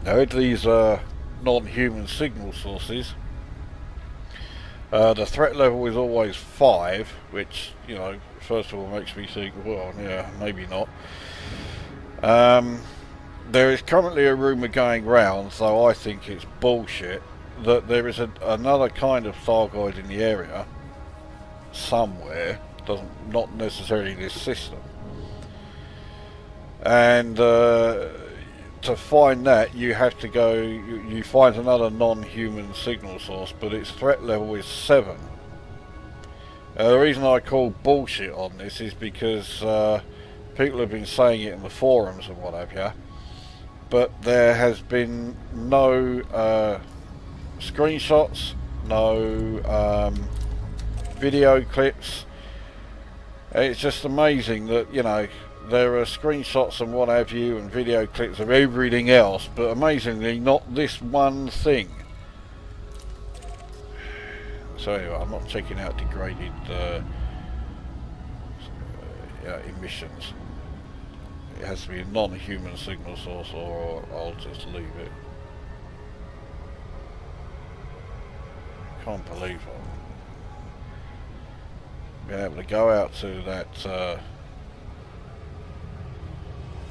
Now with these non-human signal sources, the threat level is always 5, which, you know, first of all makes me think, well, yeah, maybe not. There is currently a rumour going round, so I think it's bullshit, that there is another kind of Thargoid in the area, somewhere, not necessarily this system. And to find that, you have to go, you find another non-human signal source, but its threat level is 7. The reason I call bullshit on this is because people have been saying it in the forums and what have you, but there has been no screenshots, no video clips. It's just amazing that, you know, there are screenshots and what have you and video clips of everything else, but amazingly not this one thing. So anyway, I'm not checking out degraded emissions. It has to be a non-human signal source or I'll just leave it. Can't believe I've been able to go out to that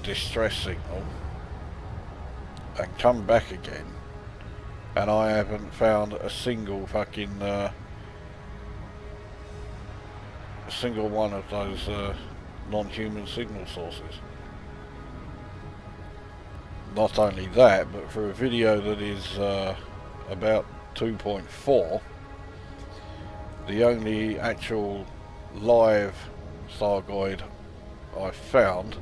distress signal and come back again, and I haven't found a single fucking single one of those non-human signal sources. Not only that, but for a video that is about 2.4, the only actual live Thargoid I found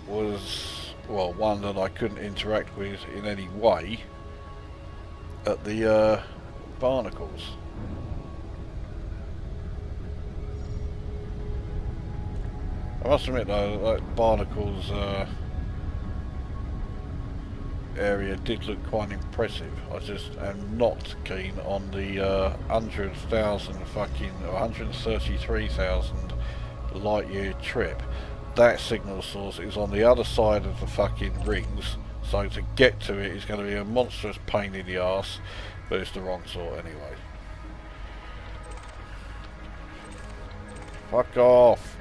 was, well, one that I couldn't interact with in any way at the barnacles. I must admit though, that barnacles area did look quite impressive. I just am not keen on the 100,000 fucking, 133,000 light year trip. That signal source is on the other side of the fucking rings, So to get to it is going to be a monstrous pain in the arse, but it's the wrong sort anyway. Fuck off!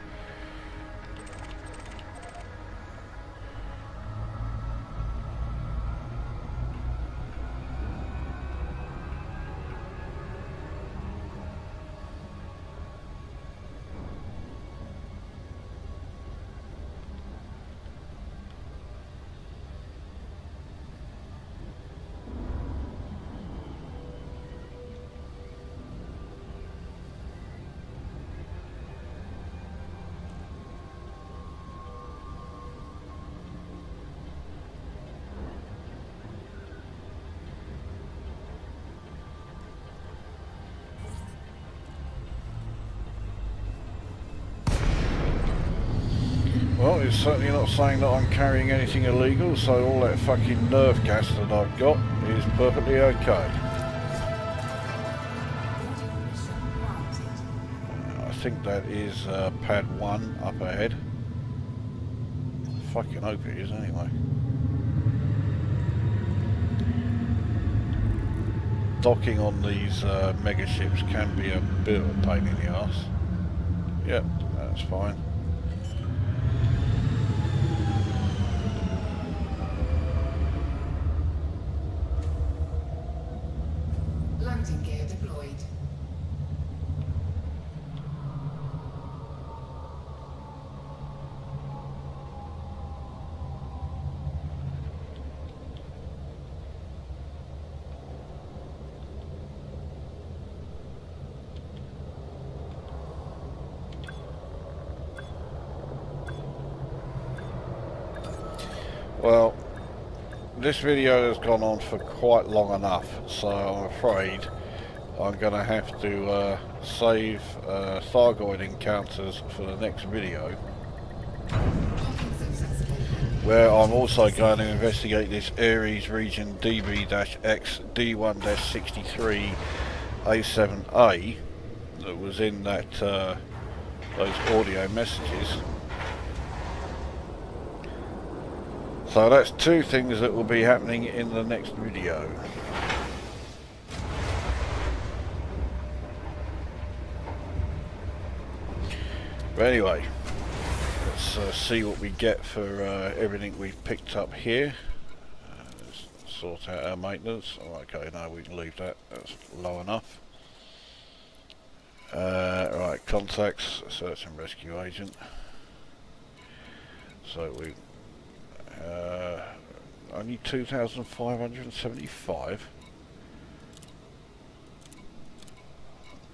Well, it's certainly not saying that I'm carrying anything illegal, so all that fucking nerve gas that I've got is perfectly okay. I think that is pad 1 up ahead. Fucking hope it is anyway. Docking on these mega ships can be a bit of a pain in the arse. Yep, that's fine. Landing gear deployed. Well, this video has gone on for quite long enough, so I'm afraid I'm going to have to save Thargoid encounters for the next video, where I'm also going to investigate this Ares region DB-X D1-63 A7A that was in that those audio messages. So that's two things that will be happening in the next video. But anyway, let's see what we get for everything we've picked up here. Let's sort out our maintenance. Oh, okay, no, we can leave that. That's low enough. Right, contacts, search and rescue agent. So we only 2,575.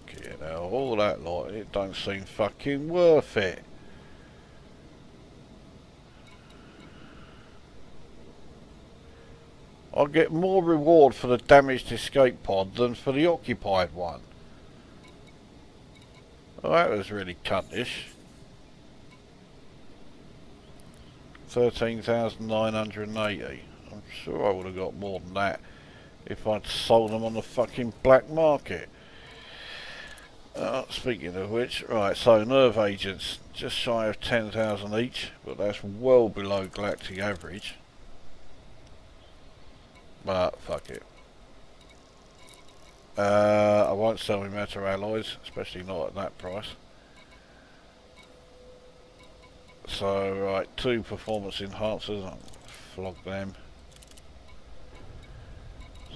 Okay, now all that lot, it don't seem fucking worth it. I'll get more reward for the damaged escape pod than for the occupied one. Well, that was really cuntish. 13,980. I'm sure I would have got more than that if I'd sold them on the fucking black market. Speaking of which, right, so nerve agents, just shy of 10,000 each, but that's well below galactic average. But fuck it. I won't sell me metal alloys, especially not at that price. So, right, 2 performance enhancers, I'll flog them.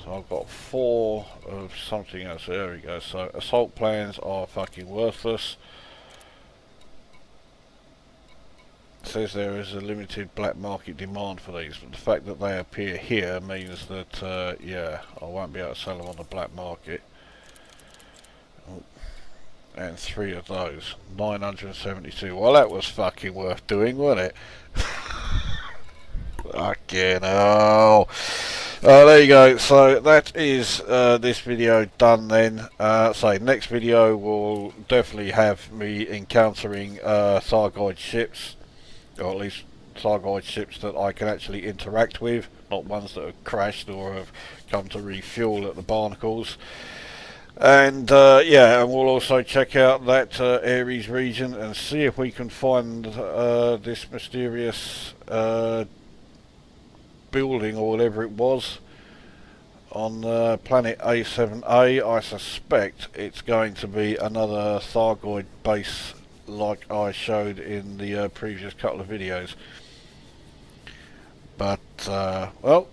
So I've got 4 of something else, there we go. So assault plans are fucking worthless. It says there is a limited black market demand for these, but the fact that they appear here means that, yeah, I won't be able to sell them on the black market. Oh. And 3 of those, 972. Well, that was fucking worth doing, wasn't it? Fucking hell. There you go. So that is this video done then. So next video will definitely have me encountering Thargoid ships, or at least Thargoid ships that I can actually interact with, not ones that have crashed or have come to refuel at the barnacles. And yeah, and we'll also check out that Ares region and see if we can find this mysterious building or whatever it was on planet A7A. I suspect it's going to be another Thargoid base like I showed in the previous couple of videos. But, well,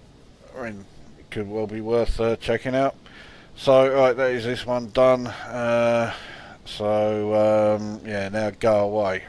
I mean, it could well be worth checking out. So, right, that is this one done. Yeah, now go away.